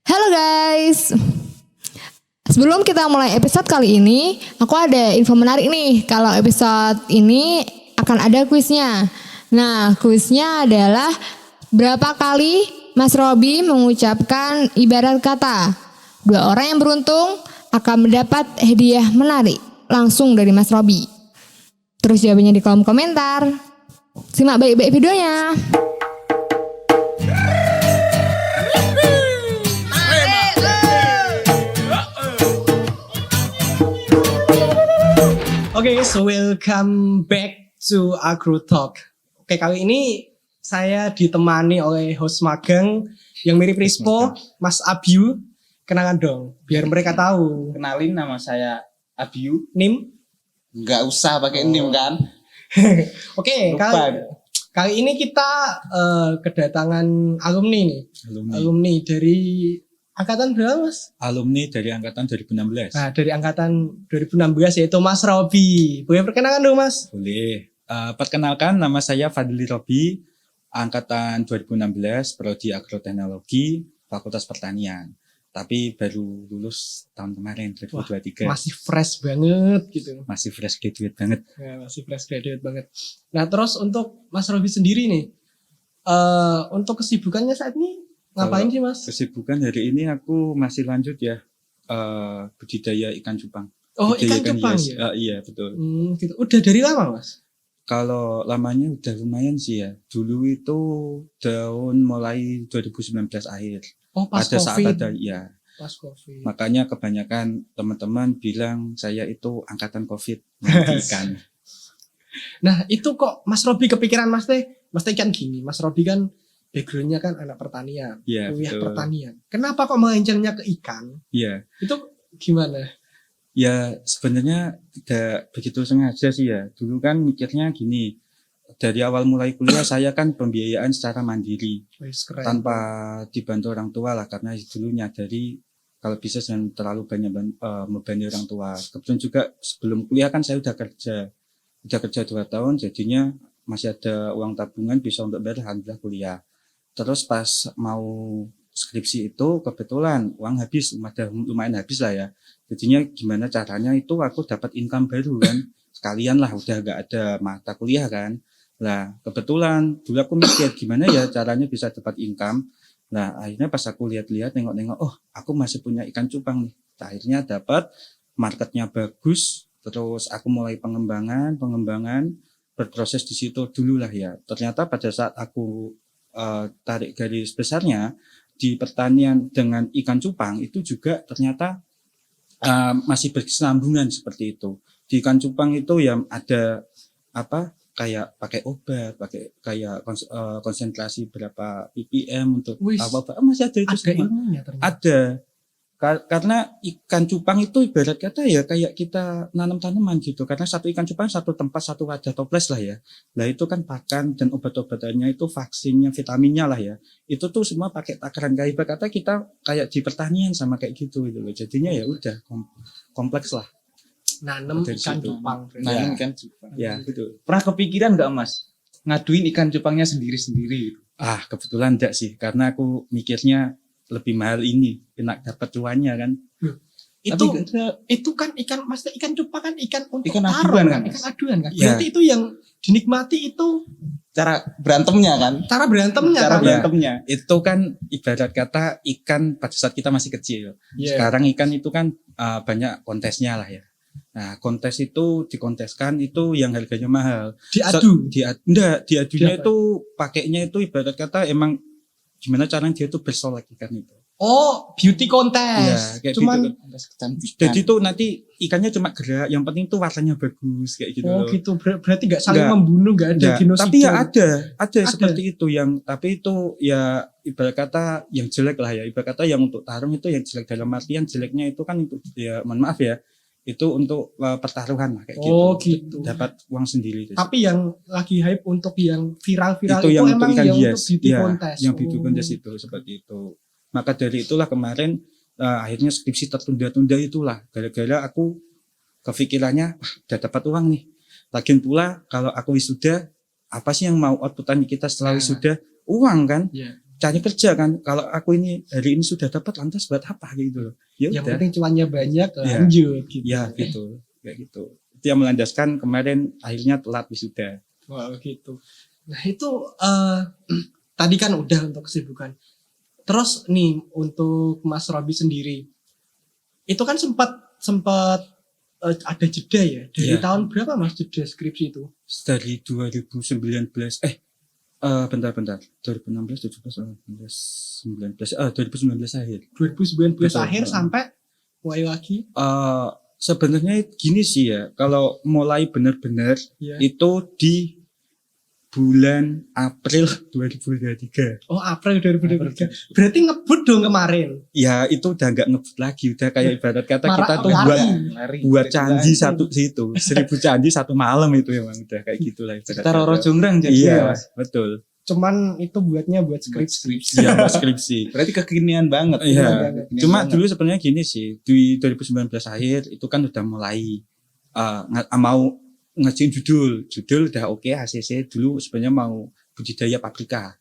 Halo guys, sebelum kita mulai episode kali ini, aku ada info menarik nih. Kalau episode ini akan ada kuisnya. Nah, kuisnya adalah berapa kali Mas Robi mengucapkan ibarat kata. 2 orang yang beruntung akan mendapat hadiah menarik langsung dari Mas Robi. Terus jawabannya di kolom komentar. Simak baik-baik videonya. Oke, so welcome back to Agro Talk. Oke, kali ini saya ditemani oleh host magang yang mirip Rispo, Mas Abiu. Kenalan dong, biar mereka tahu. Kenalin, nama saya Abiu. Nim? Nggak usah pakai nim kan? Oke, Lupa. kali ini kita kedatangan alumni nih. Alumni dari angkatan berapa, Mas? Alumni dari angkatan 2016. Nah, dari angkatan 2016 yaitu Mas Robi. Boleh perkenalan dong, Mas? Boleh. Perkenalkan, nama saya Fadli Robi, angkatan 2016, Prodi Agroteknologi, Fakultas Pertanian. Tapi baru lulus tahun kemarin, 2023. Masih fresh banget gitu. Masih fresh graduate banget. Ya, masih fresh graduate banget. Nah, terus untuk Mas Robi sendiri nih, untuk kesibukannya saat ini ngapain sih, Mas? Kesibukan hari ini aku masih lanjut ya, budidaya ikan cupang. Oh, ikan Budidaya cupang hias. ya? Iya, betul. Gitu. Udah dari lama, Mas? Kalau lamanya udah lumayan sih ya. Dulu itu tahun mulai 2019 akhir. Oh, pas Pada saat COVID. ada, ya. Pas COVID. Makanya kebanyakan teman-teman bilang saya itu angkatan COVID nanti ikan. Nah, itu kok Mas Robi kepikiran Mas Teh kan gini, Mas Robi kan backgroundnya kan anak pertanian, Iya, kuliah betul. pertanian. Kenapa kok melencengnya ke ikan? Iya, Itu gimana? ya sebenarnya tidak begitu sengaja sih ya. Dulu kan mikirnya gini, dari awal mulai kuliah saya kan pembiayaan secara mandiri, Wis keren. tanpa dibantu orang tua lah, karena dulu nyadari kalau bisa jangan terlalu banyak membebani orang tua. Kebetulan juga sebelum kuliah kan saya udah kerja 2 tahun, jadinya masih ada uang tabungan bisa untuk bayar alhamdulillah kuliah. Terus pas mau skripsi itu kebetulan uang habis, lumayan habis lah ya. Jadinya gimana caranya itu aku dapat income baru kan. Sekalian lah udah gak ada mata kuliah kan. Lah kebetulan dulu aku mikir gimana ya caranya bisa dapat income. Nah akhirnya pas aku lihat-lihat nengok-nengok, oh aku masih punya ikan cupang nih. Akhirnya dapat, marketnya bagus. Terus aku mulai pengembangan, berproses di situ dulu lah ya. Ternyata pada saat aku tarik garis besarnya di pertanian dengan ikan cupang itu juga ternyata masih berkesinambungan seperti itu. Di ikan cupang itu yang ada kayak pakai obat, pakai kayak konsentrasi berapa ppm untuk Wis, apa masih ada itu ada semua. ilmunya ternyata. Ada. Karena ikan cupang itu ibarat kata ya kayak kita nanam tanaman gitu. Karena satu ikan cupang satu tempat, satu wadah toples lah ya. Lah itu kan pakan dan obat-obatannya itu vaksinnya, vitaminnya lah ya. Itu tuh semua pakai takaran kayak ibarat kata kita kayak di pertanian sama kayak gitu loh. Jadinya ya udah kompleks lah. Nanem Dari ikan situ. cupang. Nah, ikan cupang. Ya gitu. Pernah kepikiran nggak, Mas? Ngaduin ikan cupangnya sendiri-sendiri? Kebetulan enggak sih. Karena aku mikirnya lebih mahal ini, enak dapat cuannya kan. Itu kan ikan, maksudnya ikan cupang kan ikan untuk Ikan taruh aduan kan, ikan Mas? aduan kan. Iya. Berarti itu yang dinikmati itu Cara berantemnya kan? cara berantemnya Cara kan. berantemnya. Itu kan ibarat kata ikan pada saat kita masih kecil. Iya. Sekarang ikan itu kan banyak kontesnya lah ya. Nah, kontes itu dikonteskan itu yang harganya mahal. Diadu. Diadunya Diapa? itu pakainya itu ibarat kata emang gimana caranya dia itu bersolek ikan itu. Oh, beauty Iya, contest. kayak Cuman gitu. Jadi tuh nanti ikannya cuma gerak, yang penting tuh warnanya bagus kayak gitu. oh loh. gitu. Berarti nggak saling Nggak. membunuh, nggak ada Nggak, genosida. tapi ya ada seperti itu yang tapi itu ya ibarat kata yang jelek lah ya, ibarat kata yang untuk tarung itu yang jelek, dalam artian jeleknya itu kan untuk ya mohon maaf ya, itu untuk pertaruhan lah kayak Oh, gitu. gitu. Dapat uang sendiri. Tapi yang lagi hype untuk yang viral-viral Itu yang emang untuk ikan yang hias, untuk beauty ya, contest. yang beauty Oh. contest itu seperti itu. Maka dari itulah kemarin akhirnya skripsi tertunda-tunda itulah gara-gara aku kepikirannya udah dapat uang nih. Lagian pula kalau aku wisuda, apa sih yang mau outputannya kita setelah Nah. wisuda? Uang kan. Iya. cari kerja kan. Kalau aku ini hari ini sudah dapat lantas buat apa gitu loh. Ya Yang udah. penting cuannya banyak, Iya. lanjut gitu. Ya gitu. Kayak gitu. Itu yang melandaskan kemarin akhirnya telat wisuda. Wah gitu. Nah itu tadi kan udah untuk kesibukan. Terus nih untuk Mas Robi sendiri, itu kan sempat ada jeda ya. Dari Iya. tahun berapa Mas jeda skripsi itu? Dari 2019 bentar 2016 17 18 19 2019 akhir. 2019 Betul. akhir sampai mulai lagi. Sebenarnya gini sih ya, kalau mulai benar-benar Ya. itu di bulan April 2023. Oh April 2023. Berarti ngebut dong kemarin. Ya itu udah nggak ngebut lagi, udah kayak ibarat kata Marak kita tuh lari. buat candi satu situ, 1000 candi satu malam itu emang udah kayak gitulah ibarat Kita Roro kata. Jonggrang jadi Iya, ya, Mas. betul. Cuman itu buatnya buat Buat skripsi. skripsi. Iya, buat skripsi. Berarti kekinian banget. Iya. Kekinian Cuma banget. dulu sebenarnya gini sih, di 2019 akhir itu kan udah mulai mau ngerjain judul udah oke ACC dulu sebenarnya mau budidaya paprika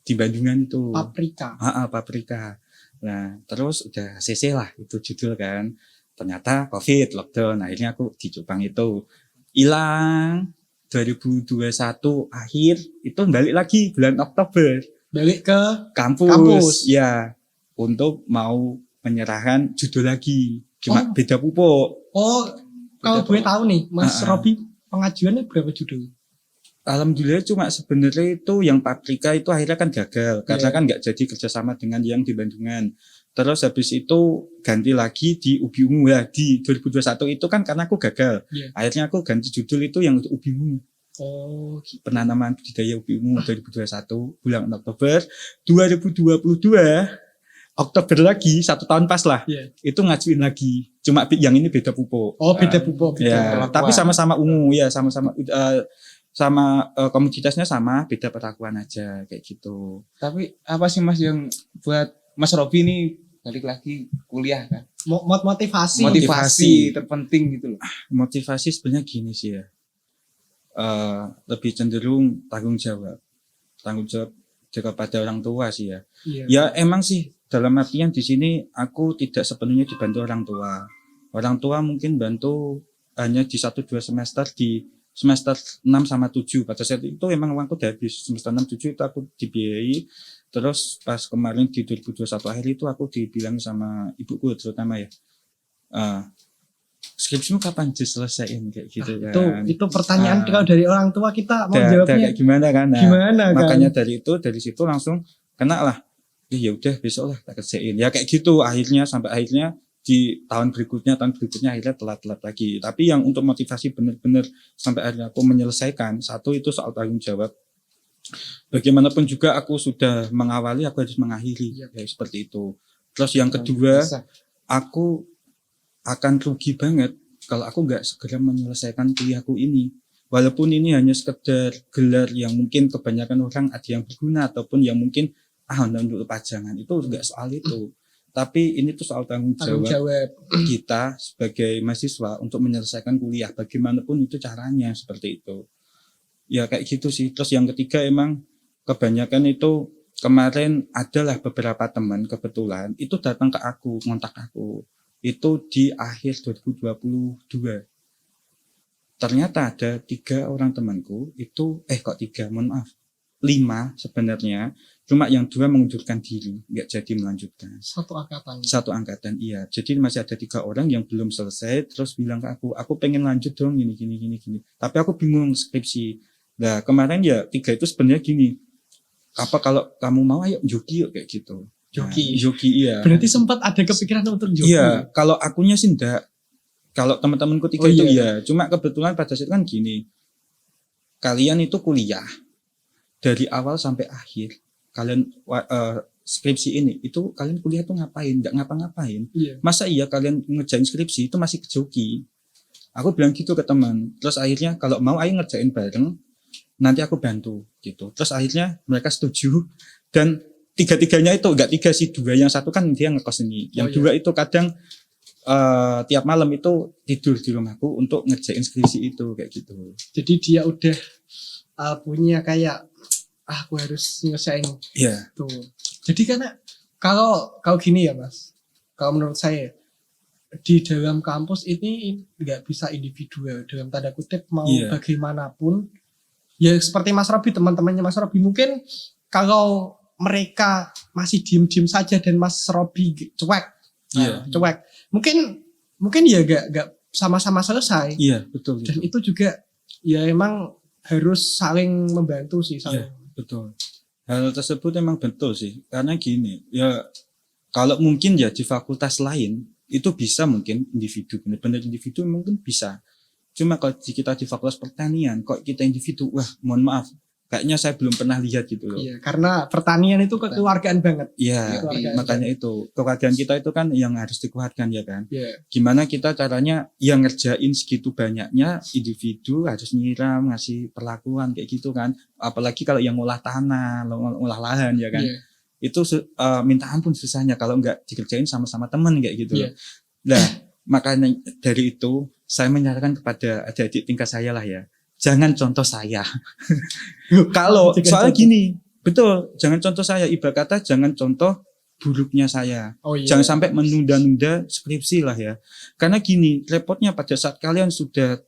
di Bandungan itu. Paprika. Paprika. Nah, terus udah ACC lah itu judul kan. Ternyata COVID, lockdown. Akhirnya aku di Jepang itu hilang. 2021 akhir itu balik lagi bulan Oktober Balik ke kampus. Ya, untuk mau menyerahkan judul lagi. Cuma Oh. beda pupuk. kalau boleh tahu nih Mas Ah, ah. Robi pengajuannya berapa judul? Alhamdulillah cuma sebenarnya itu yang paprika itu akhirnya kan gagal karena Iya. kan nggak jadi kerjasama dengan yang di Bandungan. Terus habis itu ganti lagi di Ubi Ungu ya di 2021 itu kan karena aku gagal. Iya. Akhirnya aku ganti judul itu yang Ubi Ungu. Oh, Penanaman budidaya Ubi Ungu 2021 bulan Oktober 2022 Oktober lagi 1 tahun pas lah. Iya. Itu ngajuin lagi. Cuma yang ini beda pupuk. beda pupuk. Ya, perlakuan. tapi sama-sama ungu ya, sama-sama komoditasnya sama, beda perlakuan aja kayak gitu. Tapi apa sih Mas yang buat Mas Robi ini balik lagi kuliah kan? Motivasi. Motivasi terpenting gitu loh. Motivasi sebenarnya gini sih ya. Lebih cenderung tanggung jawab kepada orang tua sih ya. Iya. Ya emang sih dalam artian di sini aku tidak sepenuhnya dibantu orang tua. Orang tua mungkin bantu hanya di 1-2 semester di semester 6 sama 7. Pada saat itu emang uangku udah habis. Semester 6 7 itu aku dibiayai. Terus pas kemarin di 2021 akhir itu aku dibilang sama ibuku terutama ya. Skripsimu kapan diselesaiin kayak gitu kan. Itu pertanyaan Ah. kalau dari orang tua kita mau Udah jawabnya kayak gimana kan. Nah, gimana kan? makanya dari situ langsung kena lah. Ya udah besok lah tak kerjain. Ya kayak gitu akhirnya sampai akhirnya di tahun berikutnya akhirnya telat lagi. Tapi yang untuk motivasi benar-benar sampai akhirnya aku menyelesaikan satu itu soal tanggung jawab. Bagaimanapun juga aku sudah mengawali, aku harus mengakhiri. Ya, seperti itu. Terus yang kedua, Bisa. aku akan rugi banget kalau aku nggak segera menyelesaikan kuliahku ini. Walaupun ini hanya sekedar gelar yang mungkin kebanyakan orang ada yang berguna ataupun yang mungkin untuk pajangan itu enggak soal itu. Tapi ini tuh soal tanggung jawab kita sebagai mahasiswa untuk menyelesaikan kuliah bagaimanapun itu caranya seperti itu. Ya kayak gitu sih. Terus yang ketiga emang kebanyakan itu kemarin adalah beberapa teman kebetulan itu datang ke aku, ngontak aku. Itu di akhir 2022. Ternyata ada 3 orang temanku itu, 5 sebenarnya. Cuma yang 2 mengundurkan diri, nggak jadi melanjutkan. Satu angkatan, iya. Jadi masih ada 3 orang yang belum selesai, terus bilang ke aku pengen lanjut dong, gini. Tapi aku bingung skripsi. Nah kemarin ya 3 itu sebenarnya gini, apa kalau kamu mau ayo joki yuk kayak gitu. Joki. Iya. Berarti sempat ada kepikiran untuk joki. Iya, kalau akunya sih enggak. Kalau teman-temanku 3 itu iya. Cuma kebetulan pada saat kan gini, kalian itu kuliah dari awal sampai akhir, kalian skripsi ini itu kalian kuliah tuh ngapain? Enggak ngapa-ngapain. Iya. Masa iya kalian ngerjain skripsi itu masih kejoki? Aku bilang gitu ke teman. Terus akhirnya kalau mau ayo ngerjain bareng, nanti aku bantu gitu. Terus akhirnya mereka setuju dan 3-3-nya itu enggak 3 sih, 2 yang 1 kan dia ngekos ini. Yang 2 itu kadang tiap malam itu tidur di rumahku untuk ngerjain skripsi itu kayak gitu. Jadi dia udah punya kayak aku harus nyelesain Iya. tuh. Jadi karena kalau gini ya Mas, kalau menurut saya di dalam kampus ini nggak bisa individual dalam tanda kutip mau Iya. bagaimanapun. Ya seperti Mas Robi, teman-temannya Mas Robi mungkin kalau mereka masih diem-diem saja dan Mas Robi cuek, Iya. cuek, mungkin ya gak sama-sama selesai. Iya, betul. Dan itu juga ya emang harus saling membantu sih, saling. Betul. Hal tersebut emang betul sih. Karena gini, ya kalau mungkin ya di fakultas lain itu bisa mungkin individu, benar-benar individu mungkin bisa. Cuma kalau kita di fakultas pertanian, kok kita individu, wah mohon maaf, kayaknya saya belum pernah lihat gitu loh. Iya, karena pertanian itu kekeluargaan banget. Iya, Kekeluargaan makanya itu kekeluargaan kita itu kan yang harus dikuatkan ya kan. Iya. Gimana kita caranya yang ngerjain segitu banyaknya individu harus nyiram, ngasih perlakuan kayak gitu kan. Apalagi kalau yang ngolah tanah, ngolah lahan ya kan. Iya. Itu minta ampun susahnya kalau nggak dikerjain sama-sama temen kayak gitu Iya. loh. Nah, makanya dari itu saya menyarankan kepada adik-adik tingkat saya lah ya, jangan contoh saya. Kalau soalnya gini, betul, jangan contoh saya. Ibarat kata jangan contoh buruknya saya. Oh iya. Jangan sampai menunda-nunda skripsi lah ya. Karena gini, repotnya pada saat kalian sudah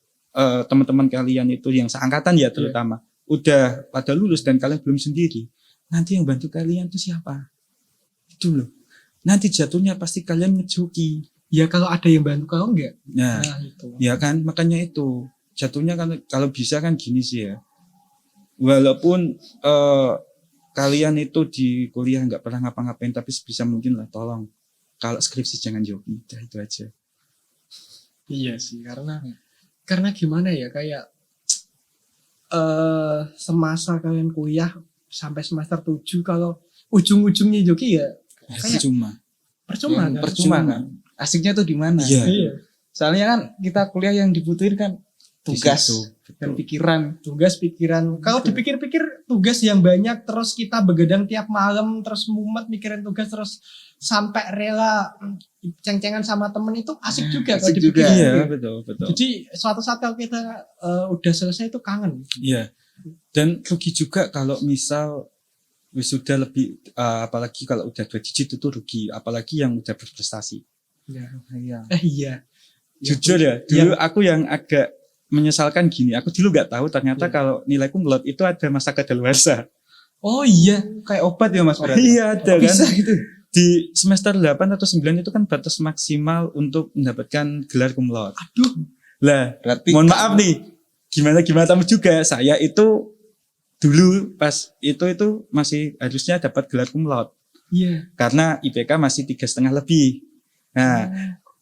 teman-teman kalian itu yang seangkatan ya terutama udah pada lulus dan kalian belum sendiri. Nanti yang bantu kalian itu siapa? Itu loh. Nanti jatuhnya pasti kalian ngejoki. Ya kalau ada yang bantu kalau enggak. Nah, Itu. ya kan makanya itu jatuhnya kan kalau bisa kan gini sih ya. Walaupun kalian itu di kuliah nggak pernah ngapa-ngapain tapi sebisa mungkin lah tolong kalau skripsi jangan joki, udah itu aja. Iya sih, karena gimana ya, kayak semasa kalian kuliah sampai semester 7 kalau ujung-ujungnya joki ya kayak Cuma percuma kan? Percuma kan. Asiknya tuh di mana? Iya. Iya. Soalnya kan kita kuliah yang dibutuhin kan tugas Di situ, dan betul. pikiran. Tugas pikiran. Kalau dipikir-pikir tugas yang banyak terus kita begadang tiap malam terus mumet mikirin tugas terus sampai rela ceng-cengan sama temen itu asik juga kalau asik juga. dipikir. Iya betul. Jadi suatu saat kalau kita udah selesai itu kangen. Iya. Dan rugi juga kalau misal wisuda lebih apalagi kalau udah 2 digit itu rugi, apalagi yang udah berprestasi. Iya. Iya. Jujur ya, dulu aku yang agak menyesalkan gini, aku dulu nggak tahu ternyata kalau nilai kumlot itu ada masa kadaluarsa. Oh iya. Kayak obat ya Mas berarti. Iya ada kan. Bisa gitu. Di semester 8 atau 9 itu kan batas maksimal untuk mendapatkan gelar kumlot. Aduh. Lah, Berarti mohon maaf nih, gimana tamu juga, saya itu dulu pas itu masih harusnya dapat gelar kumlot Iya. karena IPK masih 3,5 lebih. Nah,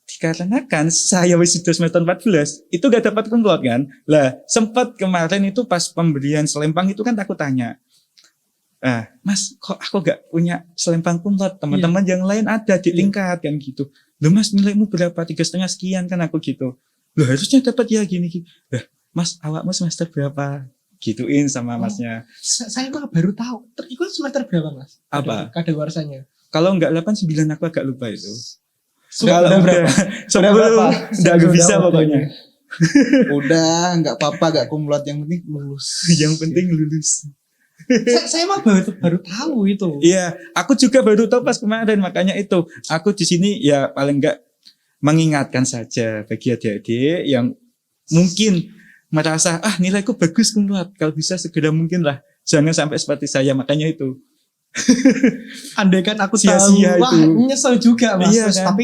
dikarenakan saya wisuda semester 14 itu gak dapat kumlot kan. Lah, sempat kemarin itu pas pemberian selempang itu kan aku tanya, Mas kok aku gak punya selempang kumlot, teman-teman yang lain ada di tingkat kan gitu. Loh Mas nilaimu berapa, 3,5 sekian kan aku gitu. Loh harusnya dapat ya gini. Lah Mas awakmu semester berapa? Gituin sama masnya. Saya malah baru tahu. Itu semester berapa Mas? Apa? Kadaluarsanya. Kalau enggak 8, 9 aku agak lupa itu. Sudah Kalau berapa? udah 10 berapa? udah gak bisa pokoknya. Udah nggak apa-apa, nggak kumlot, yang penting lulus. Yang penting lulus. saya mah baru tahu itu. Iya, aku juga baru tahu pas kemarin, makanya itu aku di sini ya paling enggak mengingatkan saja bagi adik-adik yang mungkin merasa nilaiku bagus kumlot, kalau bisa segera mungkin lah, jangan sampai seperti saya, makanya itu. Andai kan aku Sia-sia tahu, wah itu. nyesel juga Mas. Iya, kan?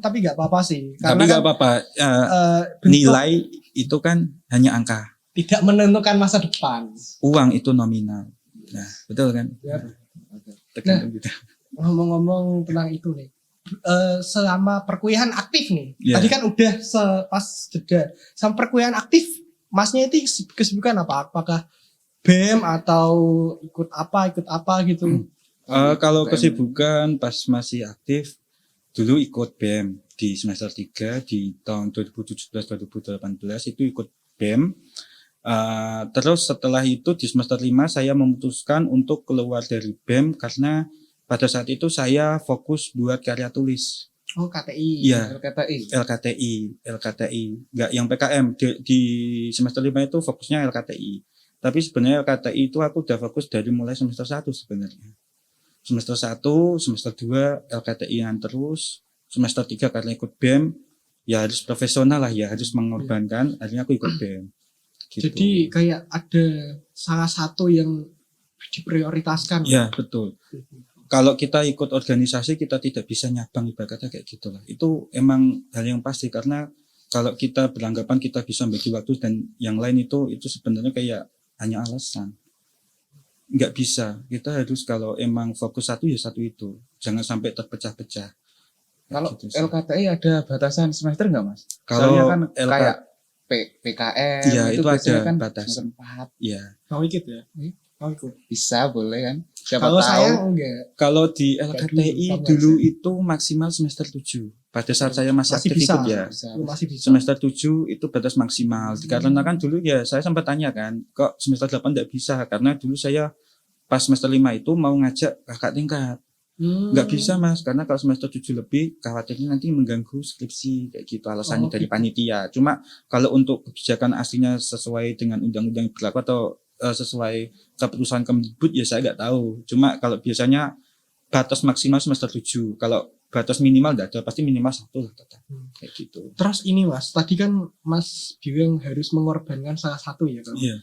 Tapi nggak apa-apa sih. Tapi Karena nggak kan, apa-apa, bentuk nilai itu kan hanya angka, tidak menentukan masa depan. uang itu nominal. Nah, betul kan? Ya. Tergantung kita. Ngomong-ngomong tentang itu nih, selama perkuliahan aktif nih. Iya. Tadi kan udah pas jeda. Sama perkuliahan aktif, Masnya itu kesibukan apa? Apakah BEM atau ikut apa gitu? Kalau kesibukan pas masih aktif, dulu ikut BEM di semester 3 di tahun 2017-2018 itu ikut BEM. Terus setelah itu di semester 5 saya memutuskan untuk keluar dari BEM karena pada saat itu saya fokus buat karya tulis. Oh KTI. Iya. LKTI, nggak yang PKM. Di semester 5 itu fokusnya LKTI. Tapi sebenarnya LKTI itu aku udah fokus dari mulai semester 1 sebenarnya. Semester 1, semester 2 LKTI-an terus, semester 3 karena ikut BEM, ya harus profesional lah ya, harus mengorbankan, akhirnya aku ikut BEM. Gitu. Jadi kayak ada salah satu yang diprioritaskan. Ya, betul. Kalau kita ikut organisasi, kita tidak bisa nyabang ibaratnya kayak gitulah. Itu emang hal yang pasti karena kalau kita beranggapan kita bisa bagi waktu dan yang lain itu sebenarnya kayak hanya alasan. Nggak bisa. Kita harus kalau emang fokus satu ya satu itu. Jangan sampai terpecah-pecah. Kalau Gitu sih. LKTI ada batasan semester nggak Mas? Kalau Soalnya kan LK kayak PKM Iya, itu biasanya ada kan batasan. semester 4. ya. Mau ikut ya? Mau ikut. Bisa boleh kan? Siapa Kalau tahu. saya enggak. Kalau di Kayak LKTI dulu, dulu itu maksimal semester 7. Pada saat saya masih Masih aktif bisa. ikut ya. Bisa. Masih bisa. Semester 7 itu batas maksimal. Dikarenakan dulu ya saya sempat tanya kan, kok semester 8 enggak bisa? Karena dulu saya pas semester 5 itu mau ngajak kakak tingkat. Enggak bisa Mas, karena kalau semester 7 lebih khawatirnya nanti mengganggu skripsi kayak gitu alasannya Oh, dari gitu. panitia. Cuma kalau untuk kebijakan aslinya sesuai dengan undang-undang yang berlaku atau sesuai keputusan Kemdikbud ya saya enggak tahu. Cuma kalau biasanya batas maksimal semester 7. Kalau batas minimal enggak ada, pasti minimal 1 lah tetap. Kayak gitu. Terus ini Mas, tadi kan Mas bilang harus mengorbankan salah satu ya kalau. Iya.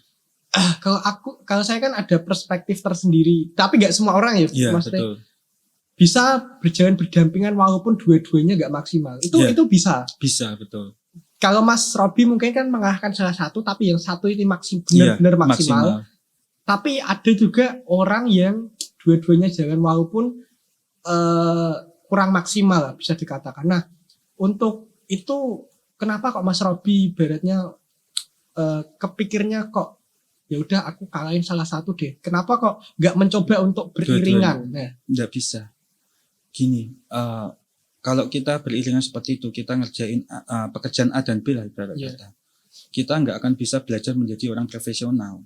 Kalau saya kan ada perspektif tersendiri, tapi nggak semua orang ya, Iya, Mas. betul. Bisa berjalan berdampingan walaupun dua-duanya nggak maksimal. Iya. Itu bisa. Bisa, betul. Kalau Mas Robi mungkin kan mengarahkan salah satu, tapi yang satu ini benar-benar Iya, maksimal. Tapi ada juga orang yang dua-duanya jalan walaupun kurang maksimal lah, bisa dikatakan. Nah, untuk itu kenapa kok Mas Robi ibaratnya kepikirnya kok ya udah aku kalahin salah satu deh. Kenapa kok nggak mencoba untuk beriringan? Nah, Nggak bisa. Gini, kalau kita beriringan seperti itu, kita ngerjain pekerjaan A dan B lah ibarat Iya. kata. Kita nggak akan bisa belajar menjadi orang profesional.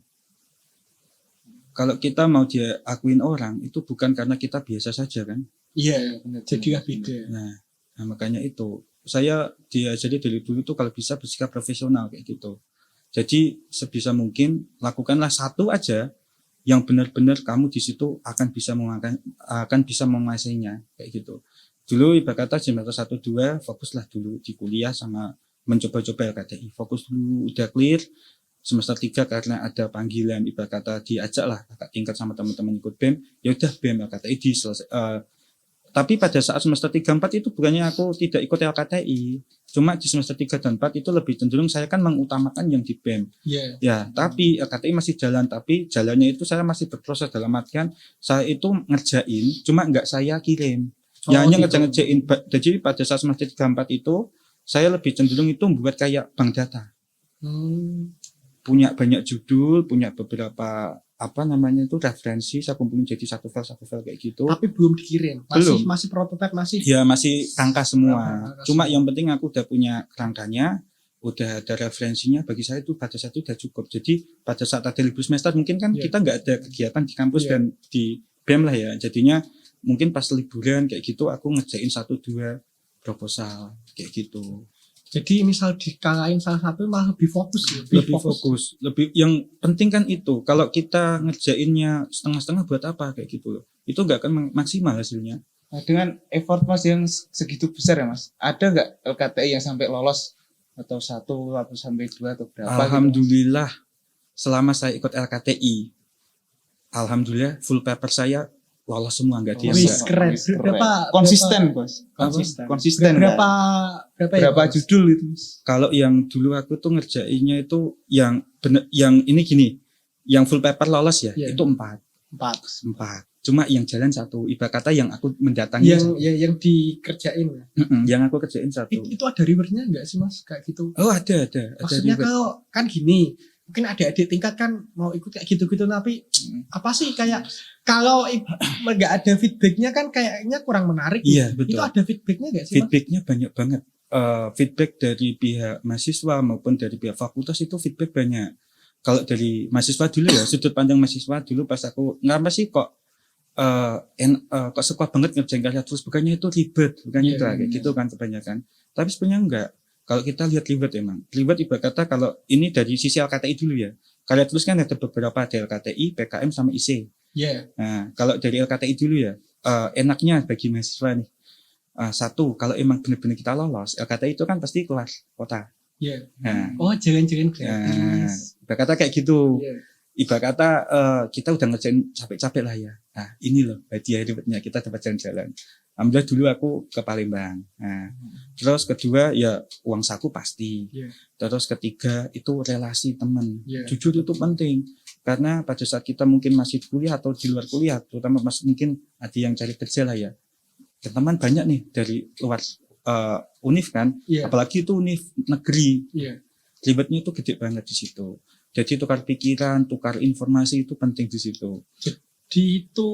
Kalau kita mau diakuin orang, itu bukan karena kita biasa saja kan. iya, Benar, jadilah benar, beda. Nah, makanya itu. Saya diajari dari dulu tuh kalau bisa bersikap profesional kayak gitu. Jadi sebisa mungkin lakukanlah satu aja yang benar-benar kamu di situ akan bisa menguasainya kayak gitu. Dulu ibarat kata semester 1 2 fokuslah dulu di kuliah sama mencoba-coba LKTI. Fokus dulu udah clear. Semester 3 karena ada panggilan ibarat kata diajak lah kakak tingkat sama teman-teman ikut BEM, ya udah BEM LKTI tapi pada saat semester 3 4 itu bukannya aku tidak ikut LKTI. Cuma di semester 3 dan 4 itu lebih cenderung saya kan mengutamakan yang di BEM. Iya. Ya, tapi LKTI masih jalan, tapi jalannya itu saya masih berproses dalam artian saya itu ngerjain, cuma enggak saya kirim. Ya hanya gitu. ngerjain. Jadi pada saat semester 3 4 itu saya lebih cenderung itu membuat kayak bank data. Punya banyak judul, punya beberapa referensi, saya kumpulin jadi satu file kayak gitu. Tapi belum dikirim. Masih prototipe masih. Ya masih rangka semua. Rangka Cuma semua. yang penting aku udah punya kerangkanya, udah ada referensinya. Bagi saya itu pada saat itu udah cukup. Jadi pada saat ada libur semester mungkin kan Iya. kita nggak ada kegiatan di kampus Iya. dan di BEM lah ya. Jadinya mungkin pas liburan kayak gitu aku ngerjain 1-2 proposal kayak gitu. Jadi misal dikalahin salah satu malah lebih fokus ya. Lebih fokus. Lebih yang penting kan itu. Kalau kita ngerjainnya setengah-setengah buat apa kayak gitu loh. Itu nggak akan maksimal hasilnya. Nah, dengan effort Mas yang segitu besar ya Mas, ada nggak LKTI yang sampai lolos atau 1 atau sampai 2 atau berapa? Alhamdulillah selama saya ikut LKTI, alhamdulillah full paper saya lolos semua, nggak dia Wih, nggak. keren. Konsisten Bos. Konsisten. Berapa judul itu Mas? Kalau yang dulu aku tuh ngerjainnya itu yang bener, yang ini gini, yang full paper lolos ya, Iya. itu 4. 4. Cuma yang jalan 1. Ibarat kata yang aku mendatangi Yang dikerjain ya. yang aku kerjain 1. Itu ada rewardnya enggak sih Mas kayak gitu? Oh ada. Maksudnya reward. kalau kan gini, mungkin adik-adik tingkat kan mau ikut kayak gitu-gitu tapi apa sih kayak kalau nggak ada feedbacknya kan kayaknya kurang menarik. Iya, betul. Itu ada feedbacknya nggak sih Mas? Feedbacknya banyak banget. Feedback dari pihak mahasiswa maupun dari pihak fakultas itu feedback banyak. Kalau dari mahasiswa dulu ya, sudut pandang mahasiswa dulu pas aku ngapa sih kok kok suka banget ngerjain karya tulis, bukannya itu ribet, bukannya itu kayak gitu kan kebanyakan. Tapi sebenarnya enggak. Kalau kita lihat ribet emang. Ribet ibarat kata kalau ini dari sisi LKTI dulu ya. karya tulis kan ada beberapa, ada LKTI, PKM sama IC. Iya. Nah, kalau dari LKTI dulu ya, enaknya bagi mahasiswa nih, satu, kalau emang benar-benar kita lolos, LKTI itu kan pasti keluar kota. Iya. Nah, Oh, jalan-jalan nah, gratis. ibarat kata kayak gitu. Iya. Ibarat kata kita udah ngerjain capek-capek lah ya. Nah, ini loh hadiah dapatnya, kita dapat jalan-jalan. Alhamdulillah dulu aku ke Palembang. Nah, terus kedua ya uang saku pasti. Iya. Terus ketiga itu relasi teman. Iya. Jujur itu penting. Karena pada saat kita mungkin masih kuliah atau di luar kuliah, terutama mungkin ada yang cari kerja lah ya. Teman banyak nih dari luar univ kan, Iya. apalagi itu univ negeri. Iya. Ribetnya itu gede banget di situ. Jadi tukar pikiran, tukar informasi itu penting di situ. Di itu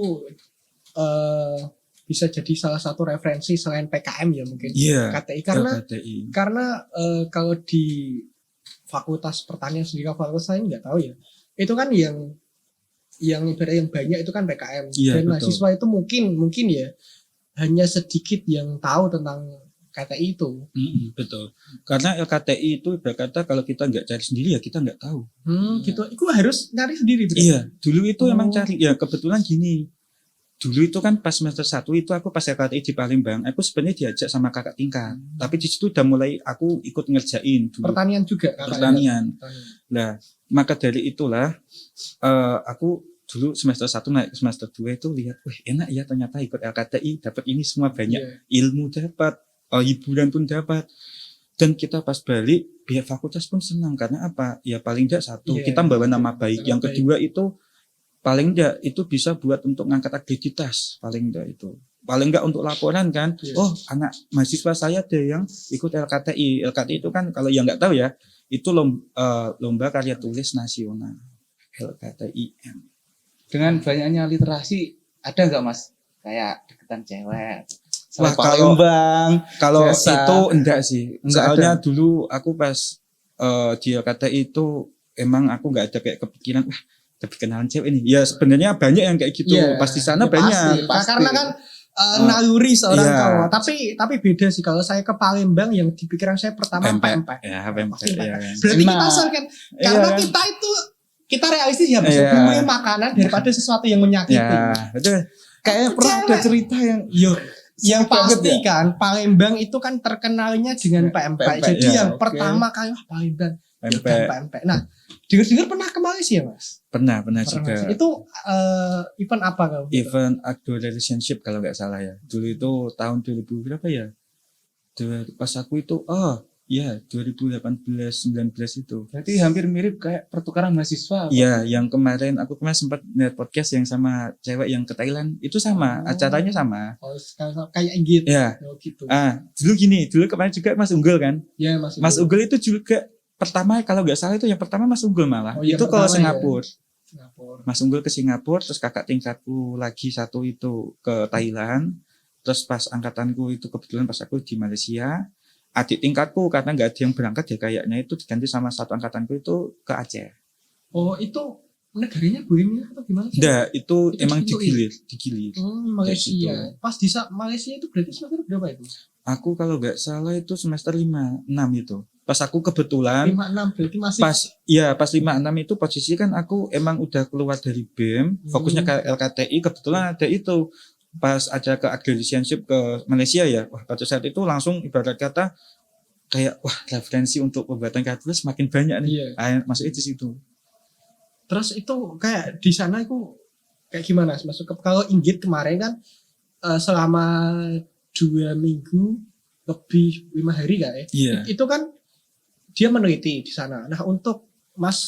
bisa jadi salah satu referensi selain PKM ya mungkin. Iya. KTI LKTI. karena kalau di Fakultas Pertanian sendiri, fakultas saya nggak tahu ya. Itu kan yang ibarat yang banyak itu kan PKM. Iya, Dan betul. mahasiswa itu mungkin ya hanya sedikit yang tahu tentang KTI itu. Betul. Karena LKTI itu berkata kalau kita nggak cari sendiri ya kita nggak tahu. Gitu. Itu harus nyari sendiri. Bro. Iya. Dulu itu emang Oh. cari. Ya kebetulan gini. Dulu itu kan pas semester 1 itu aku pas LKTI di Palembang. Aku sebenarnya diajak sama kakak tingkat. Tapi di situ udah mulai aku ikut ngerjain dulu. Pertanian juga. kakak ya? Pertanian. Pertanian. Nah, maka dari itulah aku dulu semester 1 naik ke semester 2 itu lihat, wah enak ya ternyata ikut LKTI, dapat ini semua banyak, Iya. ilmu dapat, hiburan pun dapat. Dan kita pas balik, pihak fakultas pun senang karena apa? Ya paling enggak satu, Iya. kita membawa nama baik. Nama Yang baik. kedua itu paling enggak itu bisa buat untuk ngangkat aktivitas, paling enggak itu. Paling enggak untuk laporan kan. Iya. Oh, anak mahasiswa saya ada yang ikut LKTI. LKTI itu kan kalau yang enggak tahu ya, itu lomba karya tulis nasional. LKTIM. Dengan banyaknya literasi, ada nggak Mas? Kayak deketan cewek. Wah, Sama Palembang. Kalau Biasa. itu enggak sih. Enggak Soalnya dulu aku pas di LKTI itu emang aku enggak ada kayak kepikiran wah tapi kenalan cewek ini. Ya sebenarnya banyak yang kayak gitu. Iya. Pas di sana Ya, banyak. pasti. Karena kan naluri seorang Iya. cowok. Tapi beda sih kalau saya ke Palembang yang di pikiran saya pertama pempek. Ya, pempek. Pasti Ya, pempek. kan. Berarti kita Enak. asal kan karena Iya. kita realistis ya Mas. Iya. Lebih milih makanan daripada sesuatu yang menyakiti. Ya, betul. Kayaknya pernah ada Cewek. cerita yang Yang banget pasti ya? kan Palembang itu kan terkenalnya dengan pempek. Pempek, Jadi ya, yang oke. pertama kali Palembang ya udah Pempek. pempek. Nah, dengar-dengar pernah ke Malaysia Mas? Pernah Pernah, juga. Mas. Itu event apa kalau? Event outdoor relationship kalau nggak salah ya. Dulu itu tahun 2000 berapa ya? Pas aku itu, ya 2018-19 itu. berarti hampir mirip kayak pertukaran mahasiswa. Iya, yang kemarin aku sempat lihat podcast yang sama cewek yang ke Thailand itu sama, Oh. acaranya sama. Oh, kayak gitu. Ya, Oh, gitu. dulu kemarin juga Mas Unggul kan. Ya, Mas. Mas Unggul itu juga pertama kalau nggak salah itu yang pertama Mas Unggul malah. Oh, iya, itu ke pertama ya. Singapura. Singapura. Mas Unggul ke Singapura, terus kakak tingkatku lagi satu itu ke Thailand. Terus pas angkatanku itu kebetulan pas aku di Malaysia. Adik tingkatku karena nggak ada yang berangkat ya kayaknya itu diganti sama satu angkatanku itu ke Aceh. Oh, itu negaranya Bohemia atau gimana sih? Enggak, itu Itu emang gitu, digilir. Malaysia. Kayak Pas di Malaysia itu berarti semester berapa itu? Aku kalau nggak salah itu semester 5-6 itu. Pas aku kebetulan 5-6 berarti masih pas 5-6 itu posisi kan aku emang udah keluar dari BEM, fokusnya ke LKTI, kebetulan ada itu. Pas ada ke relationship ke Malaysia ya. Wah, pada saat itu langsung ibarat kata kayak wah referensi untuk pembuatan karya tulis makin banyak nih. Iya. Masuknya di situ. Terus itu kayak di sana itu kayak gimana? Masuk ke kalau Inggit kemarin kan selama 2 minggu lebih 5 hari kan ya? Iya. Itu kan dia meneliti di sana. Nah, untuk Mas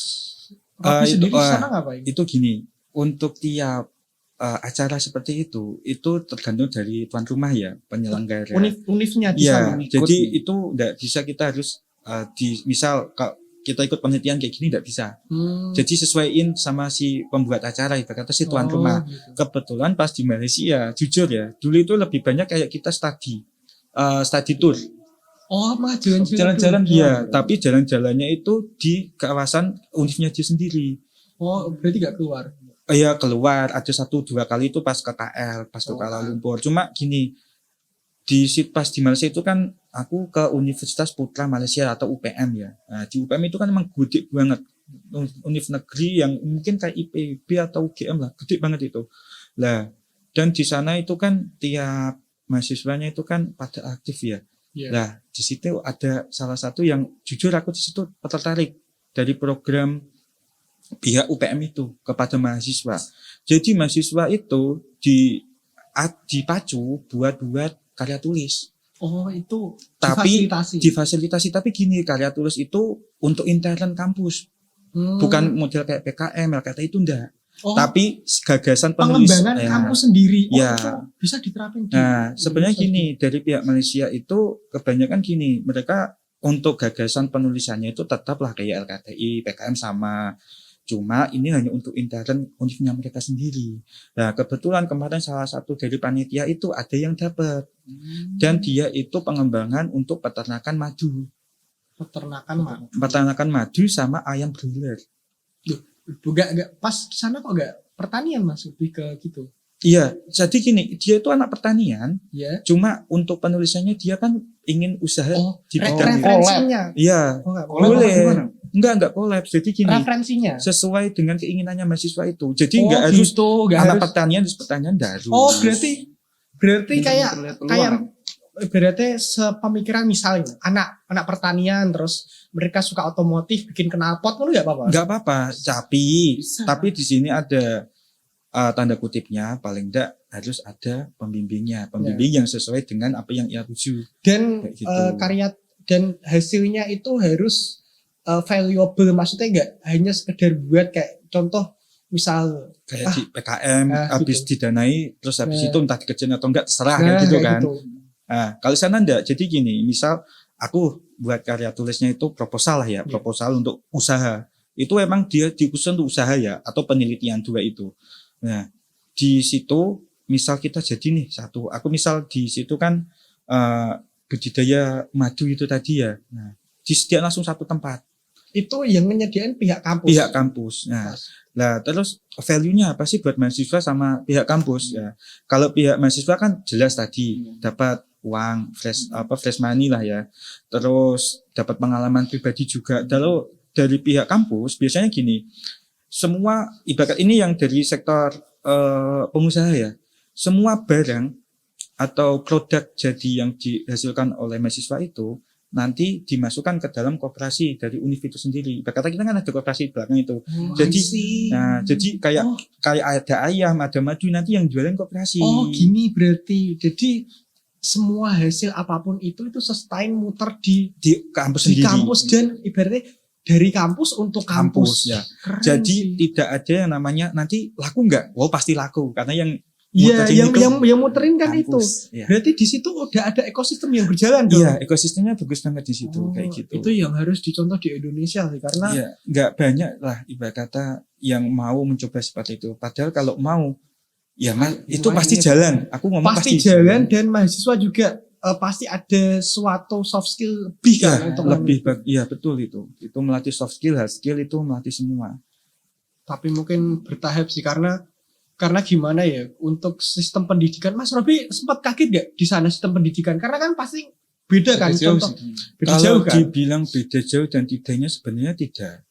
itu, Robi sendiri di sana ngapain? Itu gini, untuk tiap acara seperti itu tergantung dari tuan rumah ya, penyelenggara. Univnya di Ya, sana. jadi itu enggak bisa kita harus misal kalau kita ikut penelitian kayak gini enggak bisa. Jadi sesuaiin sama si pembuat acara, ibarat kata si tuan rumah. Gitu. Kebetulan pas di Malaysia, jujur ya, dulu itu lebih banyak kayak kita study tour. Oh, malah jalan-jalan. Iya, tapi jalan-jalannya itu di kawasan univnya dia sendiri. Oh, berarti gak keluar. Iya keluar, ada 1-2 kali itu pas ke KL, pas ke Oh, Kuala Lumpur. Cuma gini, pas di Malaysia itu kan aku ke Universitas Putra Malaysia atau UPM ya. Nah, di UPM itu kan emang gede banget. univ negeri yang mungkin kayak IPB atau UGM lah, gede banget itu. Lah, dan di sana itu kan tiap mahasiswanya itu kan pada aktif ya. Iya. Lah, di situ ada salah satu yang jujur aku di situ tertarik dari program pihak UPM itu kepada mahasiswa. Jadi mahasiswa itu dipacu buat karya tulis. Oh, itu Tapi difasilitasi. difasilitasi, tapi gini, karya tulis itu untuk intern kampus. Bukan model kayak PKM, LKT itu enggak. Oh, Tapi gagasan penulis pengembangan kampus sendiri. Oh, Ya. itu bisa diterapin di Nah, sebenarnya Indonesia. gini, dari pihak Malaysia itu kebanyakan gini, mereka untuk gagasan penulisannya itu tetaplah kayak LKTI, PKM sama. Cuma ini hanya untuk intern univnya mereka sendiri. Nah, kebetulan kemarin salah satu dari panitia itu ada yang dapat. Dan dia itu pengembangan untuk peternakan madu. Peternakan madu sama ayam broiler. Enggak pas di sana kok enggak pertanian Mas, lebih ke gitu. Iya, jadi gini, dia itu anak pertanian, Ya. cuma untuk penulisannya dia kan ingin usaha Oh, di bidang itu. referensinya. Iya, Oh, enggak boleh. Gimana? Enggak kolaps. Jadi gini, Referensinya. sesuai dengan keinginannya mahasiswa itu. Jadi Oh, enggak harus gitu, enggak anak harus. pertanian terus pertanian enggak harus. Oh, berarti kayak Terlihat peluang. kayak berarti sepemikiran misalnya anak pertanian terus mereka suka otomotif bikin knalpot kan enggak apa-apa. Enggak apa-apa, tapi Bisa. tapi di sini ada tanda kutipnya, paling enggak harus ada pembimbing yang sesuai dengan apa yang ia tuju. Dan Kayak gitu. karya dan hasilnya itu harus valuable, maksudnya enggak hanya sekedar buat kayak contoh misal Kayak di PKM habis gitu. didanai terus habis Nah. itu entah dikerjain atau enggak terserah kayak gitu kayak kan. gitu. Nah, kalau di sana enggak. Jadi gini, misal aku buat karya tulisnya itu proposal lah ya, Iya. proposal untuk usaha. Itu emang dia dikhusus untuk usaha ya, atau penelitian dua itu. Nah, di situ misal kita jadi nih satu, aku misal di situ kan budidaya madu itu tadi ya. Nah, disediakan langsung satu tempat, Itu yang menyediakan pihak kampus. pihak kampus. Nah, lah terus value-nya apa sih buat mahasiswa sama pihak kampus ya? Kalau pihak mahasiswa kan jelas tadi dapat uang fresh money lah ya. Terus dapat pengalaman pribadi juga. Kalau dari pihak kampus biasanya gini, semua ibarat ini yang dari sektor pengusaha ya. Semua barang atau produk jadi yang dihasilkan oleh mahasiswa itu nanti dimasukkan ke dalam koperasi dari univ itu sendiri. Kata kita kan ada koperasi di belakang itu. Jadi, jadi kayak ada ayam, ada madu nanti yang jualan koperasi. Oh, gini berarti. Jadi semua hasil apapun itu sustain muter di kampus di sendiri. kampus dan ibaratnya dari kampus untuk kampus. ya. Keren Jadi sih. tidak ada yang namanya nanti laku enggak? Oh pasti laku karena yang Iya, muterin itu yang muterin kan itu. kampus. Iya. Berarti di situ udah ada ekosistem yang berjalan dong. Iya, ekosistemnya bagus banget di situ Oh, kayak gitu. Itu yang harus dicontoh di Indonesia sih karena Iya, nggak banyak lah ibarat kata yang mau mencoba seperti itu. Padahal kalau mau, ya itu pasti jalan. Aku ngomong pasti jalan dan mahasiswa juga pasti ada suatu soft skill lebih Ya, kan untuk iya betul itu. Itu melatih soft skill, hard skill itu melatih semua. tapi mungkin bertahap sih karena gimana ya untuk sistem pendidikan Mas Robi sempat kaget gak di sana sistem pendidikan karena kan pasti beda kan Jauh contoh sih. beda Kalau jauh kan dibilang beda jauh dan tidaknya sebenarnya tidak.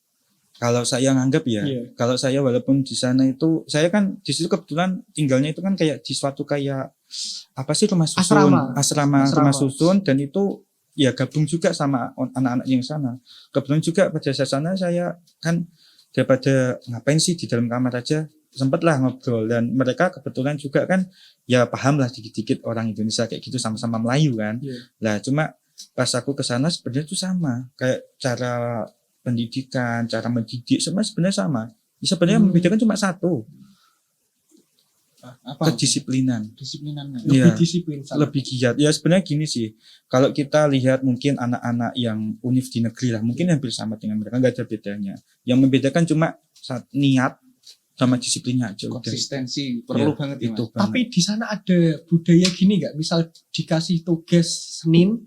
Kalau saya nganggap ya, Iya. kalau saya walaupun di sana itu, saya kan di situ kebetulan tinggalnya itu kan kayak di suatu kayak apa sih rumah susun, asrama rumah susun dan itu ya gabung juga sama anak-anak yang sana. Kebetulan juga pada saat sana saya kan daripada ngapain sih di dalam kamar aja sempatlah ngobrol dan mereka kebetulan juga kan ya paham lah dikit-dikit orang Indonesia kayak gitu sama-sama Melayu kan. Iya. Lah cuma pas aku ke sana sebenarnya itu sama kayak cara pendidikan, cara mendidik semua sebenarnya sama. Sebenarnya membedakan cuma satu, Apa? kedisiplinan. Disiplinannya. lebih Iya. disiplin sana. Lebih giat. Ya sebenarnya gini sih. Kalau kita lihat mungkin anak-anak yang univ di negeri lah, mungkin hampir sama dengan mereka, nggak ada bedanya. Yang membedakan cuma niat sama disiplinnya aja. Udah. Konsistensi perlu Ya, banget ya, itu Mas. Tapi di sana ada budaya gini nggak? Misal dikasih tugas Senin,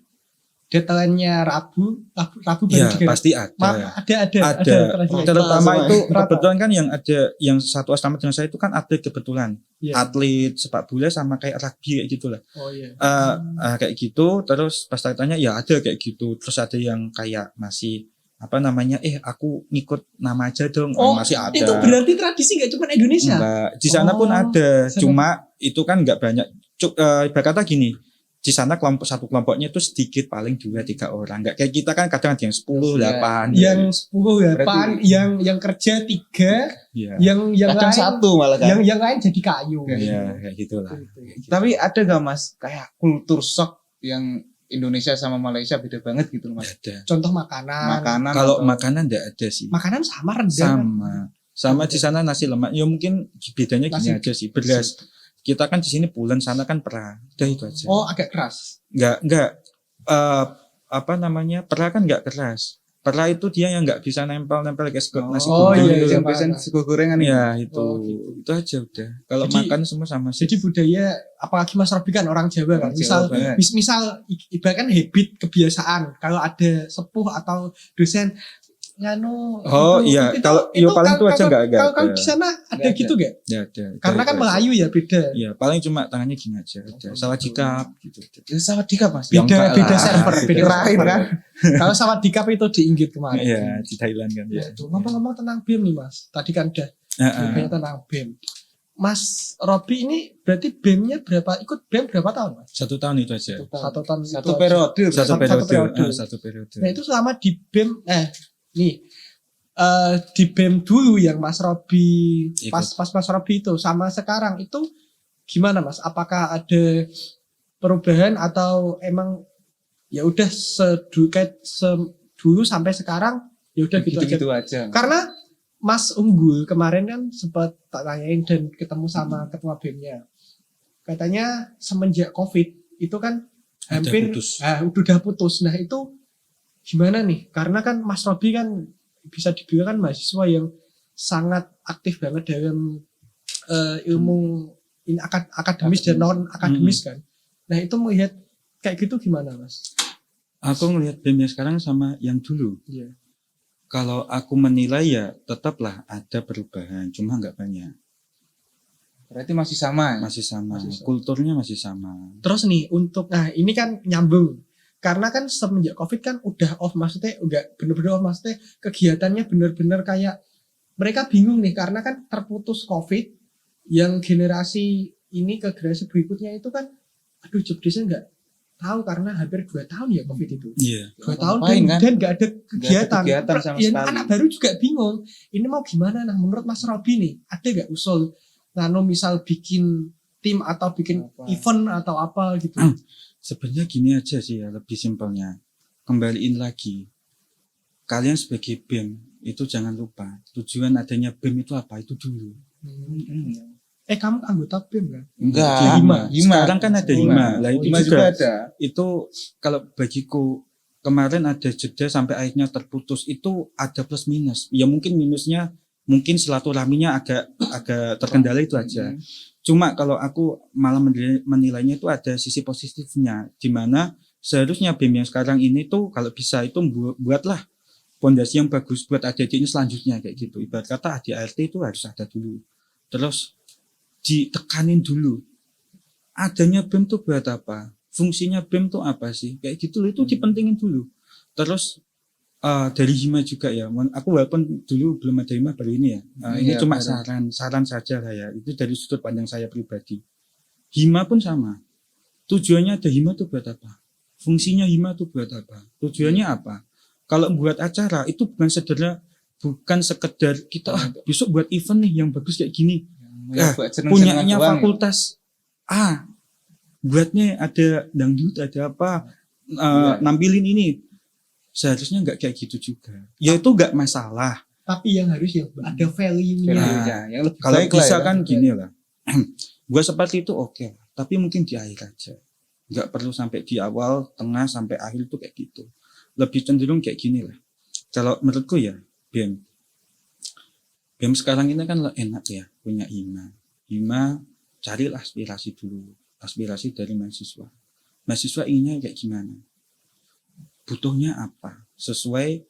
deadline-nya Rabu baru Ya digarap. pasti ada. Ada tradisi. Terutama Rata itu semua. kebetulan kan yang ada yang satu asrama dengan saya itu kan atlet kebetulan. Iya. Atlet sepak bola sama kayak rugby kayak gitulah. Oh iya. Kayak gitu terus pas tanya ya ada kayak gitu terus ada yang kayak masih aku ngikut nama aja dong. Oh, Masih ada. itu berarti tradisi nggak cuma Indonesia? Enggak, di sana pun Oh, ada. sana. Cuma itu kan nggak banyak. Ibarat kata gini, di sana satu kelompoknya itu sedikit, paling 2-3 orang. Nggak kayak kita kan kadang ada yang 10, 8. Yang 10 8, Berarti- yang kerja 3, Iya. yang Kadang lain satu malah kan. yang lain jadi kayu. Iya, kayak gitulah. Tapi ada gak Mas kayak kultur shock yang Indonesia sama Malaysia beda banget gitu loh, Mas? Ada. Contoh makanan. Makanan Kalau atau- makanan enggak ada sih. Makanan sama rendang. Sama di sana nasi lemak. Ya mungkin bedanya gini Nasi- aja sih. Beras. Kita kan di sini pulen, sana kan perah. Udah itu aja. Oh, agak keras. Enggak perah kan enggak keras. Perah itu dia yang enggak bisa nempel-nempel kayak nasi Oh, goreng iya, gitu. iya. yang biasanya sego gorengan ini. Ya itu. Oh, gitu. Itu aja udah. Kalau Jadi- makan semua sama sih. Jadi budaya apalagi Mas Robi kan orang Jawa kan. Orang Misal Jawa banget. misal ibaratkan habit kebiasaan kalau ada sepuh atau dosen nganu Oh, iya. Kalau- iya, paling itu aja nggak kalau ada. di sana ada Nggak gitu nggak? Ya ada. Karena kan Itu aja. Melayu ya beda. Iya, paling cuma tangannya gini aja. Udah. Salah jikap gitu. Ya, sama dikap Mas. Ya, enggak Beda lah. server, beda Kirain server. kan. Kalau sama Dikap itu diinggit kemarin. Iya, di Thailand kan ya. Ya, tuh, ngomong-ngomong tentang BEM nih Mas. Tadi kan udah Heeh. banyak tentang BEM. Mas Robi ini berarti BEM-nya ikut BEM berapa tahun Mas? 1 tahun itu aja. 1 tahun itu Satu aja. periode. Satu Satu periode. periode. Satu periode. Nah itu selama di BEM di BEM dulu yang Mas Robi Ikut. pas Mas Robi itu sama sekarang itu gimana Mas? Apakah ada perubahan atau emang ya udah dulu sampai sekarang ya udah gitu aja. Gitu-gitu aja. Karena Mas Unggul kemarin kan sempat tak tanyain dan ketemu sama ketua BEM-nya. Katanya semenjak COVID itu kan hampir putus. udah putus. Nah itu gimana nih? Karena kan Mas Robi kan bisa dibilang kan mahasiswa yang sangat aktif banget dalam ilmu ini akademis dan non akademis kan. Nah itu melihat kayak gitu gimana Mas? Aku ngelihat BEM yang sekarang sama yang dulu. Iya. Kalau aku menilai ya tetaplah ada perubahan, cuma nggak banyak. Berarti masih sama. Ya? Masih sama. Masih sama. Kulturnya masih sama. Terus nih nah ini kan nyambung karena kan semenjak COVID kan udah off, maksudnya udah bener-bener off, maksudnya kegiatannya bener-bener kayak mereka bingung nih karena kan terputus COVID, yang generasi ini ke generasi berikutnya itu kan aduh job desk nggak tahu karena hampir 2 tahun ya COVID itu. Iya. 2 tahun Ngapain, kan? dan nggak ada kegiatan. kegiatan sama Ya, sekali. anak baru juga bingung. Ini mau gimana? Nah, menurut Mas Robi nih, ada nggak usul misal bikin tim atau bikin Apa? event atau apa gitu? Sebenarnya gini aja sih ya, lebih simpelnya. Kembaliin lagi. Kalian sebagai BEM itu jangan lupa tujuan adanya BEM itu apa, itu dulu. Kamu anggota BEM kan? Enggak. Di Hima. Hima. Sekarang kan ada Hima. Hima. Lah itu Hima juga juga ada. itu kalau bagiku kemarin ada jeda sampai akhirnya terputus, itu ada plus minus. Ya mungkin minusnya mungkin silaturahminya agak terkendala itu aja. Cuma kalau aku malah menilainya itu ada sisi positifnya, di mana seharusnya BEM yang sekarang ini tuh kalau bisa itu buatlah fondasi yang bagus buat adik-adiknya selanjutnya kayak gitu. Ibarat kata ADART itu harus ada dulu. Terus ditekanin dulu. Adanya BEM tuh buat apa? Fungsinya BEM tuh apa sih? Kayak gitu loh, itu dipentingin dulu. Terus dari Hima juga ya. Aku walaupun dulu belum ada Hima baru ini ya. Ini Iya, cuma baru. saran saja lah ya. Itu dari sudut pandang saya pribadi. Hima pun sama. Tujuannya ada Hima tuh buat apa? Fungsinya Hima tuh buat apa? Tujuannya apa? Kalau buat acara itu bukan sekedar kita besok buat event nih yang bagus kayak gini. Buat seneng-senengan Punyanya doang ya. fakultas buatnya ada dangdut, ada apa, nampilin ini. Seharusnya nggak kayak gitu juga. Ya itu nggak masalah. Tapi yang harus ya ada value-nya. Value-nya, yang lebih Kalau baik lah bisa ya. kan gini lah. Gua seperti itu oke, tapi mungkin di akhir aja. Nggak perlu sampai di awal, tengah, sampai akhir itu kayak gitu. Lebih cenderung kayak gini lah. Kalau menurutku ya, BEM sekarang ini kan enak ya, punya Hima. Hima carilah aspirasi dulu. Aspirasi dari mahasiswa. Mahasiswa inginnya kayak gimana? Butuhnya apa? Sesuai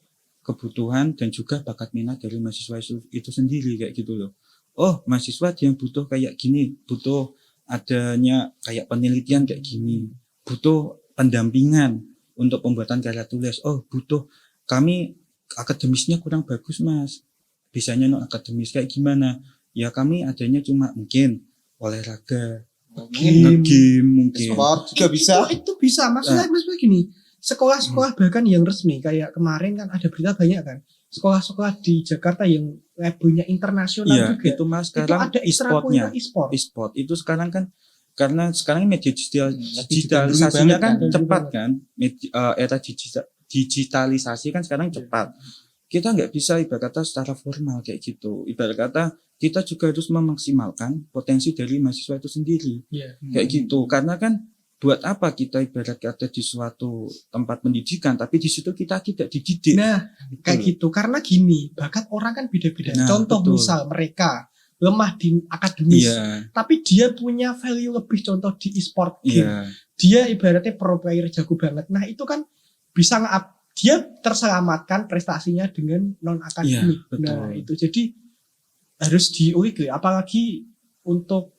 kebutuhan dan juga bakat minat dari mahasiswa itu sendiri kayak gitu loh. Oh, mahasiswa yang butuh kayak gini, butuh adanya kayak penelitian kayak gini, butuh pendampingan untuk pembuatan karya tulis. Oh, butuh kami akademisnya kurang bagus mas, bisanya non akademis kayak gimana? Ya kami adanya cuma mungkin olahraga, game mungkin. Sport juga bisa. Itu bisa. Maksudnya gini, sekolah-sekolah bahkan yang resmi kayak kemarin kan ada berita banyak kan. Sekolah-sekolah di Jakarta yang labelnya internasional Iya, juga. itu mas Itu sekarang ada e-sportnya. e-sport. E-sport itu sekarang kan karena sekarang media Lebih digitalisasinya banget kan kan. cepat kan. Era digitalisasi kan sekarang cepat. Kita nggak bisa ibarat kata secara formal kayak gitu. Ibarat kata kita juga harus memaksimalkan potensi dari mahasiswa itu sendiri. Iya. Kayak gitu. Karena kan buat apa kita ibarat kata di suatu tempat pendidikan tapi di situ kita tidak dididik. Nah, kayak gitu. Karena gini, bakat orang kan beda-beda. Nah, Contoh betul. misal mereka lemah di akademis, Iya, tapi dia punya value lebih. Contoh di e-sport game, iya, dia ibaratnya pro player jago banget. Nah itu kan bisa nge-up, dia terselamatkan prestasinya dengan non akademik. Iya, betul. Nah itu jadi harus diulik, apalagi untuk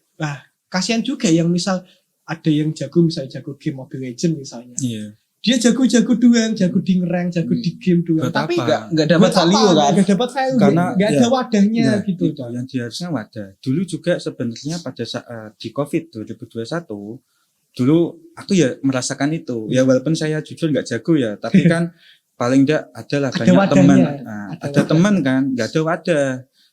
kasihan juga yang misal ada yang jago misalnya jago game Mobile Legends misalnya, iya. dia jago-jago doang, jago di ngerank, jago di game doang, Buat tapi apa? Nggak dapat buat apa? value kan. Nggak dapat value, Karena, nggak ada ya, wadahnya Ya, gitu. itu yang diharusnya wadah. Dulu juga sebenarnya pada saat di COVID 2021, dulu aku ya merasakan itu. Ya walaupun saya jujur nggak jago ya, tapi kan paling enggak adalah Ada banyak wadahnya. teman. Nah, Ada ada wadahnya. teman kan, nggak ada wadah.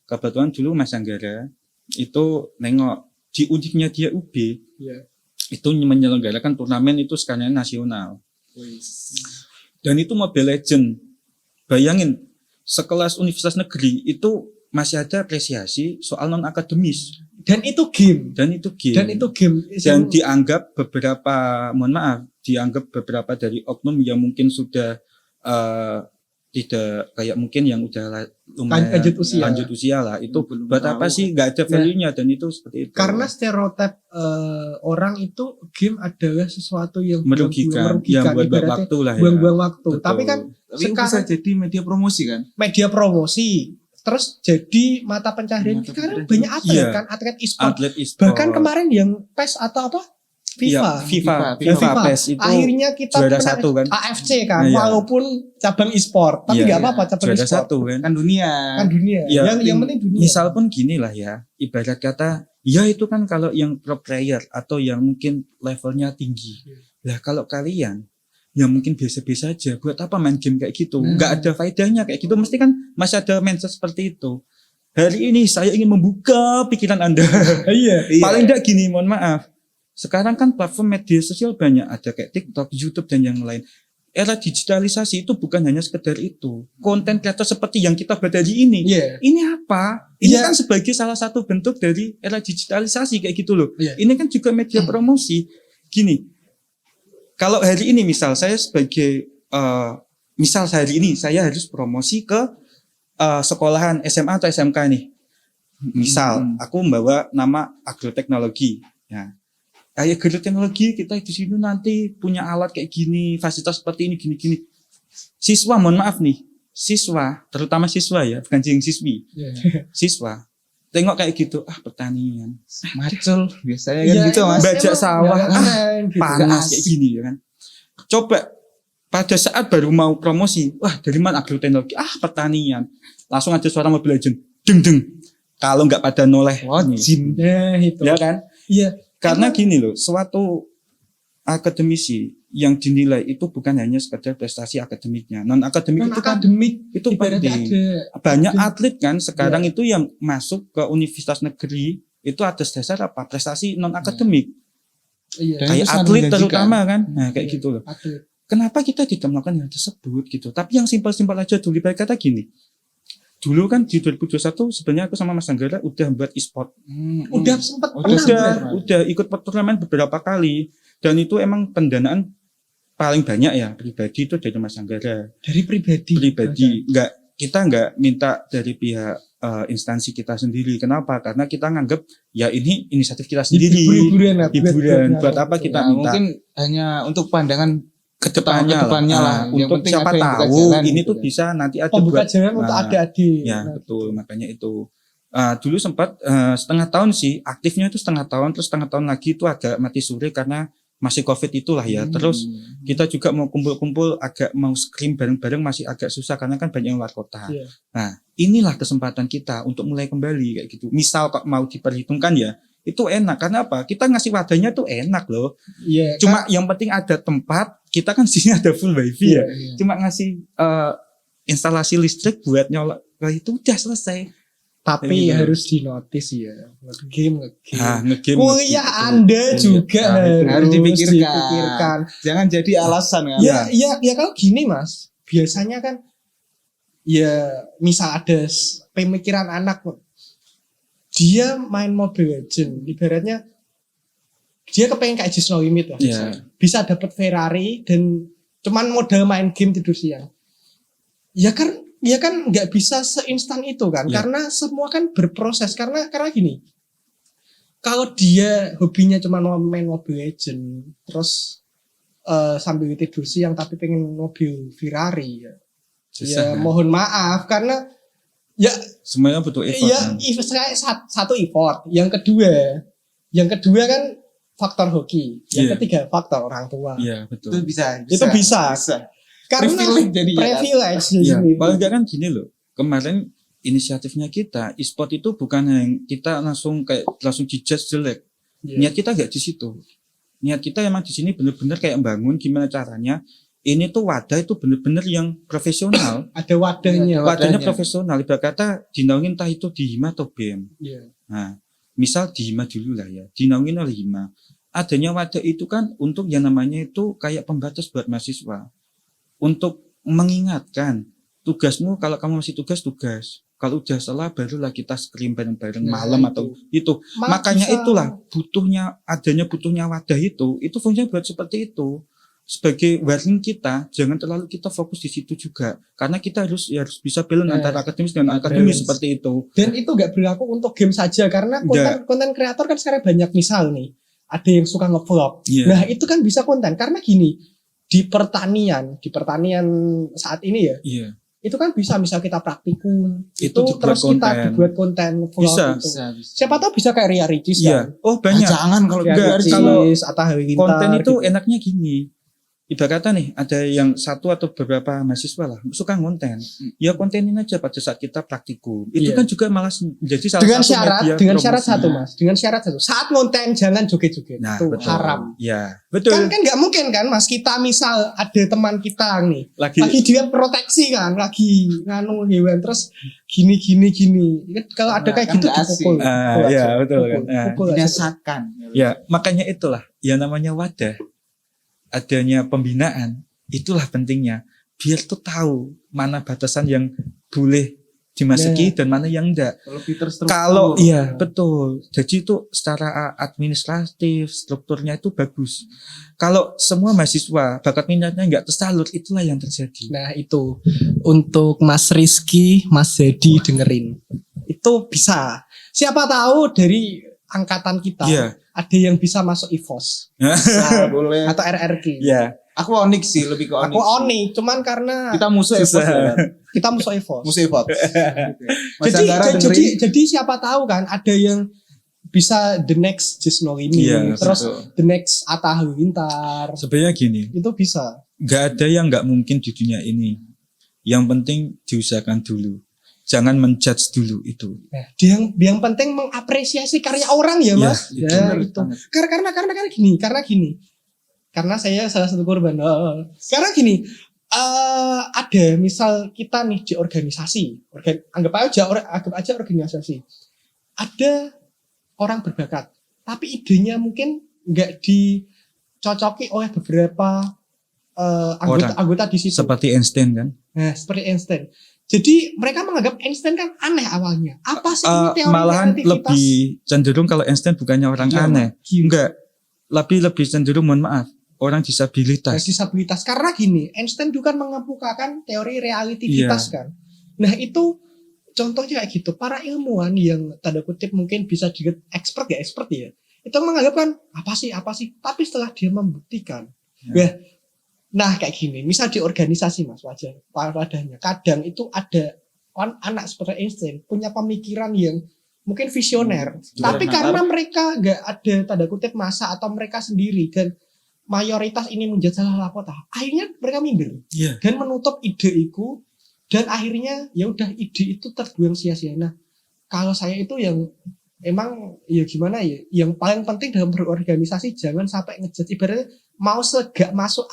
Kebetulan dulu Mas Anggara itu nengok di uniknya dia UB Iya. itu menyelenggarakan turnamen itu skala nasional. Dan itu Mobile Legend. Bayangin, sekelas universitas negeri itu masih ada apresiasi soal non akademis Dan itu game. dan itu game. Dan itu game. Dan dianggap beberapa, mohon maaf, dianggap beberapa dari oknum yang mungkin sudah tidak kayak mungkin yang udah lumayan lanjut usia. lah itu Belum buat tahu. apa sih nggak ada value-nya dan itu seperti itu. Karena stereotip orang itu game adalah sesuatu yang merugikan, yang buat ibaratnya waktu lah ya. buang-buang waktu. Betul. Tapi kan Tapi sekarang bisa jadi media promosi kan. media promosi, terus jadi mata pencaharian. Mata Sekarang pencaharian. banyak atlet Iya. kan, atlet e-sport. Atlet e-sport. Bahkan kemarin yang PES atau apa? FIFA. FIFA, FIFA. PES itu Akhirnya kita juara menang satu kan. AFC kan, Iya. walaupun cabang e-sport, tapi Iya, nggak apa-apa cabang juara e-sport. satu kan. Kan dunia. Kan dunia. Ya, yang penting dunia. Misal pun gini lah ya, ibarat kata, ya itu kan kalau yang pro player atau yang mungkin levelnya tinggi. Lah kalau kalian yang mungkin biasa-biasa aja, buat apa main game kayak gitu? Nggak ada faedahnya kayak gitu. Mesti kan masih ada mindset seperti itu. Hari ini saya ingin membuka pikiran Anda. Iya. Paling enggak gini, mohon maaf. Sekarang kan platform media sosial banyak, ada kayak TikTok, YouTube dan yang lain. Era digitalisasi itu bukan hanya sekedar itu. Konten kreator seperti yang kita bahas hari ini. Iya. Ini apa? Ini Iya. kan sebagai salah satu bentuk dari era digitalisasi kayak gitu loh. Iya. Ini kan juga media promosi. Gini, kalau hari ini misal saya sebagai misal hari ini saya harus promosi ke sekolahan SMA atau SMK nih. Misal aku membawa nama agroteknologi. Ya. Kayak agroteknologi kita di sini nanti punya alat kayak gini, fasilitas seperti ini gini-gini. Siswa, mohon maaf nih, siswa, terutama siswa ya, bukan siswi. Iya. Siswa, tengok kayak gitu, pertanian, Macul biasanya kan Iya, gitu emang- Mas. bajak emang sawah, nggak keren gitu. panas Nggak kayak asik. gini ya kan. Coba pada saat baru mau promosi, wah dari mana agroteknologi? Pertanian. Langsung ada suara Mobile Legend, deng deng. Kalau nggak pada noleh, Wajib. Nah itu. ya kan? Iya. Karena Emang- gini loh, suatu akademisi yang dinilai itu bukan hanya sekedar prestasi akademiknya, non akademik itu kan akademik itu ibaratnya penting. ada Banyak ada- atlet kan sekarang Iya. itu yang masuk ke universitas negeri itu atas dasar apa? Prestasi non akademik. iya, Dan Kayak itu sangat atlet menjanjikan. terutama kan. Nah, kayak Iya. gitu loh. atlet. Kenapa kita tidak melakukan hal tersebut gitu? Tapi yang simpel-simpel aja dulu. Ibarat kata gini. Dulu kan di 2021 sebenarnya aku sama Mas Anggara udah buat e-sport. Udah sempat Udah, pernah Udah ikut turnamen beberapa kali dan itu emang pendanaan paling banyak ya pribadi itu dari Mas Anggara. dari pribadi. Nggak, kita nggak minta dari pihak instansi kita sendiri. Kenapa? Karena kita nganggap ya ini inisiatif kita sendiri. Hiburan lah, Hiburan. buat- Buat apa kita Ya, minta mungkin hanya untuk pandangan kedepannya kedepannya lah. Yang Untuk penting siapa ada yang buka tahu jalan ini gitu tuh kan. bisa nanti ada pembuka buat jalan untuk Nah, adik-adik. ya Nah, betul, makanya itu dulu sempat setengah tahun sih aktifnya itu setengah tahun, terus setengah tahun lagi itu agak mati suri karena masih COVID itulah ya. Terus kita juga mau kumpul-kumpul agak mau scream bareng-bareng masih agak susah karena kan banyak yang luar kota. Iya. Nah, inilah kesempatan kita untuk mulai kembali kayak gitu. Misal kok mau diperhitungkan ya, itu enak. Karena apa? Kita ngasih wadahnya tuh enak loh. Iya. Cuma yang penting ada tempat, kita kan sini ada full wifi ya. Iya. Cuma ngasih instalasi listrik buat nyolok itu udah selesai. Tapi Iya. harus dinotis ya. Ngegame. Ngegame Kuliah gitu. Anda juga harus dipikirkan. dipikirkan. Jangan jadi alasan kan. Ya kalau gini Mas, biasanya kan ya misal ada pemikiran anak, dia main Mobile Legends, ibaratnya dia kepengen kayak Just No Limit lah. Iya. Bisa dapat Ferrari dan cuman modal main game tidur siang. Ya kan nggak bisa seinstan itu kan, Iya. karena semua kan berproses karena gini. Kalau dia hobinya cuma main Mobile Legends, terus sambil tidur siang tapi pengen mobil Ferrari ya Susah, kan? mohon maaf karena ya Semuanya butuh effort. ya kan? satu effort, yang kedua kan faktor hoki, yang Iya. ketiga faktor orang tua. Iya, betul. Itu bisa. Itu bisa. Karena Privilege jadi ya kan? privilege di Iya, sini. paling enggak kan gini loh. Kemarin inisiatifnya kita, e-sport itu bukan yang kita langsung dijudge jelek. Iya. Niat kita enggak di situ. Niat kita emang di sini bener-bener kayak bangun gimana caranya. Ini tuh wadah itu bener-bener yang profesional. Ada wadahnya. Wadahnya profesional. Ibarat kata dinaungin entah itu di HIMA atau BEM. Iya. Nah, misal di HIMA dulu lah ya. Dinaungin oleh HIMA. Adanya wadah itu kan untuk yang namanya itu kayak pembatas buat mahasiswa. Untuk mengingatkan tugasmu, kalau kamu masih tugas. Kalau udah salah barulah kita scream bareng-bareng Nah, malam itu. atau itu. Malah Makanya bisa- itulah butuhnya wadah itu fungsinya buat seperti itu. Sebagai warning kita, jangan terlalu kita fokus di situ juga. Karena kita harus bisa balance Nah, antara akademis dan akademis balance. seperti itu. Dan itu gak berlaku untuk game saja karena konten kreator kan sekarang banyak, misal nih ada yang suka ngevlog. Iya. Nah itu kan bisa konten karena gini, di pertanian saat ini ya, Iya. itu kan bisa misal kita praktikum Itu itu dibuat terus kita konten. dibuat konten vlog Bisa. itu. Bisa. Siapa tahu bisa kayak Ria Ricis Iya. kan. Oh, banyak. Jangan kalau Ria Enggak, Ricis, kalau Atta Halilintar Konten itu gitu. enaknya gini. Ibarat kata nih, ada yang satu atau beberapa mahasiswa lah suka konten. Ya kontenin aja pada saat kita praktikum. Itu Iya. kan juga malah menjadi salah dengan satu syarat media dengan syarat promosi. satu Mas, dengan syarat satu, saat konten jangan joget-joget, Nah, itu betul. haram. Ya, betul. Kan nggak mungkin kan Mas, kita misal ada teman kita nih lagi dia proteksi kan, lagi nganu hewan terus gini. Kan kalau ada kayak Kan gitu nggak asik. dipukul. Pukul Iya, aja. betul kan. Pukul aja. Binasakan. Ya, makanya itulah yang namanya wadah. Adanya pembinaan, itulah pentingnya. Biar tuh tahu mana batasan yang boleh dimasuki dan mana yang enggak. Lebih terstruktur. Kalau iya betul. Jadi itu secara administratif strukturnya itu bagus. Kalau semua mahasiswa bakat minatnya enggak tersalur, itulah yang terjadi. Nah itu untuk Mas Rizky, Mas Zedi dengerin. Itu bisa. Siapa tahu dari angkatan kita Iya. ada yang bisa masuk IVOS Nah, boleh. atau RRQ. Iya. Aku Onyx sih, lebih ke Onyx. Aku Onyx, cuman karena Kita musuh Susah. Evos ya kan? kita musuh IVOS. Musuh Evos. Mas Anggara dengerin. Jadi siapa tahu kan ada yang bisa the next Just No Limit, Iya, terus betul. the next Atta Halilintar, Sebenarnya gini, itu bisa. enggak ada yang enggak mungkin di dunia ini. Yang penting diusahakan dulu. Jangan menjudge dulu itu. Nah, yang penting mengapresiasi karya orang ya Iya, Mas. itu Ya, benar itu. banget. Karena gini. Karena saya salah satu korban. Karena gini, ada misal kita nih di organisasi, anggap aja organisasi. Ada orang berbakat, tapi idenya mungkin nggak dicocoki oleh beberapa anggota di situ. Seperti Einstein kan. Nah, seperti Einstein. Jadi mereka menganggap Einstein kan aneh awalnya. Apa sih ini teori Malahan relativitas? lebih cenderung kalau Einstein bukannya orang Gila, aneh. gila. Enggak. Lebih cenderung mohon maaf, orang disabilitas. Disabilitas. Karena gini, Einstein juga kan mengemukakan teori relativitas kan. Nah itu contohnya kayak gitu. Para ilmuwan yang tanda kutip mungkin bisa juga expert ya. Itu menganggap kan apa sih. Tapi setelah dia membuktikan. Ya. Nah kayak gini. Misal di organisasi Mas wadahnya. Kadang itu ada anak seperti Einstein punya pemikiran yang mungkin visioner. Tapi Nah, karena mereka nggak ada tanda kutip masa atau mereka sendiri dan mayoritas ini menjadi salah kota, akhirnya mereka minder Iya. dan menutup ide itu, dan akhirnya ya udah ide itu terbuang sia-sia. Nah, kalau saya itu yang emang ya gimana ya, yang paling penting dalam berorganisasi jangan sampai ngejudge, ibaratnya mau segak masuk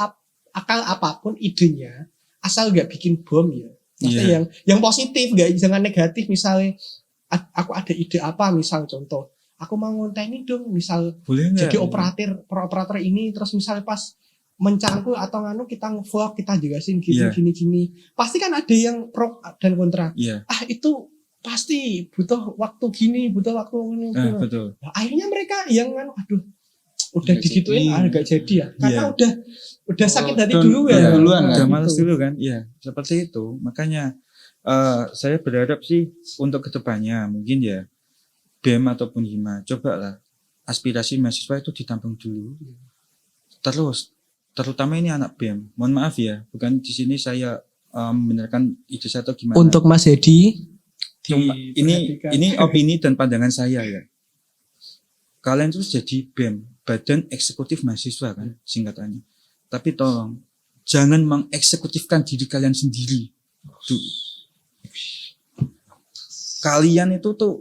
akal apapun idenya, asal gak bikin bom ya. Maksudnya yang positif, gak jangan negatif. Misalnya aku ada ide apa, misal contoh aku mau ngonteni dong, misal Boleh nggak? jadi operator ini, terus misalnya pas mencangkul atau nganu kita nge-vlog, kita jelasin gini Iya. gini, pasti kan ada yang pro dan kontra. Iya. Itu pasti butuh waktu gini, butuh waktu ini. Betul. Nah, akhirnya mereka yang nganu, aduh udah Nggak digituin jadi. gak jadi ya, karena Iya. udah sakit hati dan- dulu dan ya. duluan Nah, Udah gitu. males dulu kan? Iya, seperti itu. Makanya saya berharap sih untuk kedepannya mungkin ya BEM ataupun HIMA, cobalah aspirasi mahasiswa itu ditampung dulu. Terus, terutama ini anak BEM. Mohon maaf ya, bukan di sini saya membenarkan ide saya atau gimana. Untuk Mas Hedi, ini opini dan pandangan saya ya. Kalian terus jadi BEM, Badan Eksekutif Mahasiswa kan singkatannya. Tapi tolong jangan mengeksekutifkan diri kalian sendiri. Tuh. Kalian itu tuh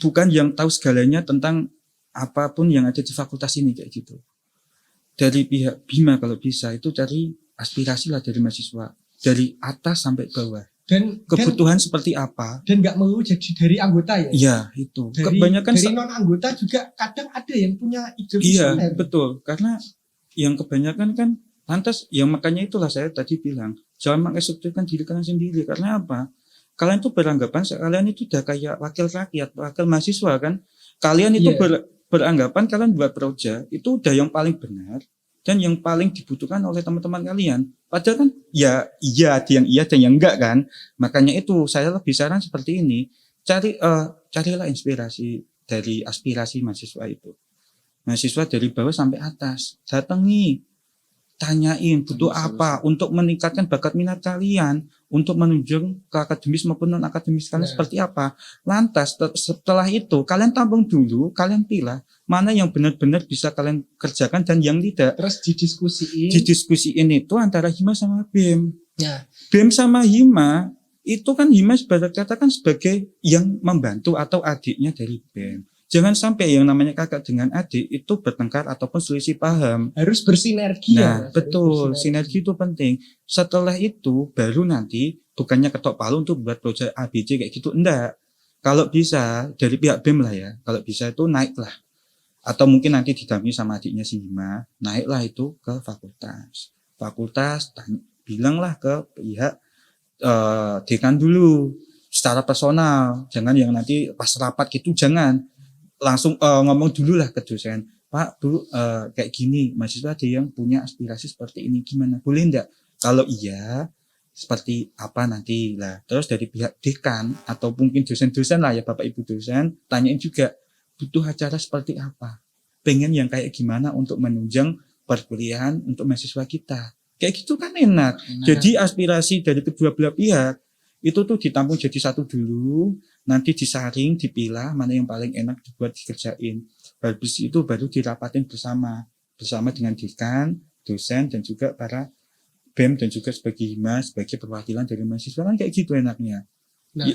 bukan yang tahu segalanya tentang apapun yang ada di fakultas ini kayak gitu. Dari pihak BIMA kalau bisa itu cari aspirasi lah dari mahasiswa, dari atas sampai bawah. dan Kebutuhan seperti apa? dan nggak melulu jadi dari anggota ya. Iya, itu. Dari, Kebanyakan dari non anggota juga kadang ada yang punya ide iya, visioner. betul. Karena yang kebanyakan kan lantas yang makanya itulah saya tadi bilang, jangan mengeksekutifkan diri kalian sendiri. Karena apa? Kalian tuh beranggapan kalian itu udah kayak wakil rakyat, wakil mahasiswa kan. Kalian itu Iya. beranggapan kalian buat proja itu udah yang paling benar dan yang paling dibutuhkan oleh teman-teman kalian. Padahal kan ya iya ada yang iya dan yang enggak kan. Makanya itu saya lebih saran seperti ini. Carilah inspirasi dari aspirasi mahasiswa itu. Mahasiswa dari bawah sampai atas. Datangi, tanyain butuh apa untuk meningkatkan bakat minat kalian, untuk menunjang ke akademis maupun non akademis kalian Nah. seperti apa. Lantas setelah itu kalian tampung dulu, kalian pilih mana yang benar-benar bisa kalian kerjakan dan yang tidak. Terus didiskusiin. Didiskusiin itu antara HIMA sama BEM. Nah, BEM sama HIMA itu kan HIMA sebagai katakan sebagai yang membantu atau adiknya dari BEM. Jangan sampai yang namanya kakak dengan adik itu bertengkar ataupun selisih paham. harus bersinergi ya. Nah, Mas. betul. Harus Sinergi itu penting. Setelah itu baru nanti bukannya ketok palu untuk buat proyek ABC kayak gitu. Enggak. Kalau bisa dari pihak BEM lah ya. Kalau bisa itu naiklah. Atau mungkin nanti didampingi sama adiknya si Hima, naiklah itu ke fakultas. Fakultas bilanglah ke pihak dekan dulu secara personal. Jangan yang nanti pas rapat gitu jangan. Langsung ngomong dulu lah ke dosen. Pak, Bu, kayak gini, mahasiswa ada yang punya aspirasi seperti ini, gimana? Boleh enggak? Kalau iya, seperti apa nanti lah. Terus dari pihak dekan atau mungkin dosen-dosen lah ya, Bapak Ibu dosen, tanyain juga butuh acara seperti apa. Pengen yang kayak gimana untuk menunjang perkuliahan untuk mahasiswa kita. Kayak gitu kan enak. Jadi aspirasi dari kedua belah pihak itu tuh ditampung jadi satu dulu, nanti disaring, dipilah mana yang paling enak dibuat dikerjain. Habis itu baru dirapatin bersama dengan dekan, dosen dan juga para BEM dan juga sebagai HIMA sebagai perwakilan dari mahasiswa kan kayak gitu enaknya. Nah,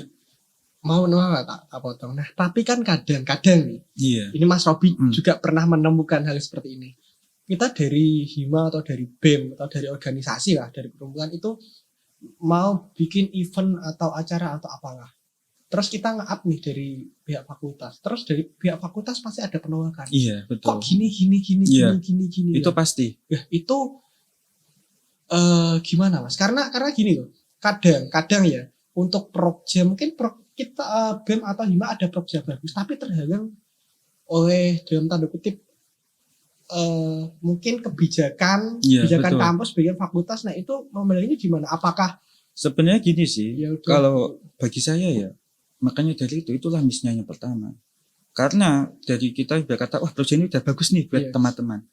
mau tak potong. Nah, tapi kan kadang-kadang nih, Iya. ini Mas Robi Hmm. juga pernah menemukan hal seperti ini. Kita dari HIMA atau dari BEM atau dari organisasi lah, dari perkumpulan itu mau bikin event atau acara atau apalah. Terus kita nge-up nih dari pihak fakultas. Terus dari pihak fakultas pasti ada penolakan. Iya, betul. Kok gini. Iya. Gini. Itu pasti. Ya, itu gimana Mas? Karena gini loh. Kadang ya untuk proja mungkin kita BEM atau HIMA ada proja bagus tapi terhalang oleh dalam tanda kutip mungkin kebijakan Iya, betul. kampus, kebijakan fakultas. Nah, itu memandangnya gimana? Apakah Sebenarnya gini sih, ya udah, kalau bagi saya ya, makanya dari itulah misinya yang pertama. Karena dari kita udah kata, wah proyek ini udah bagus nih buat Yes. teman-teman.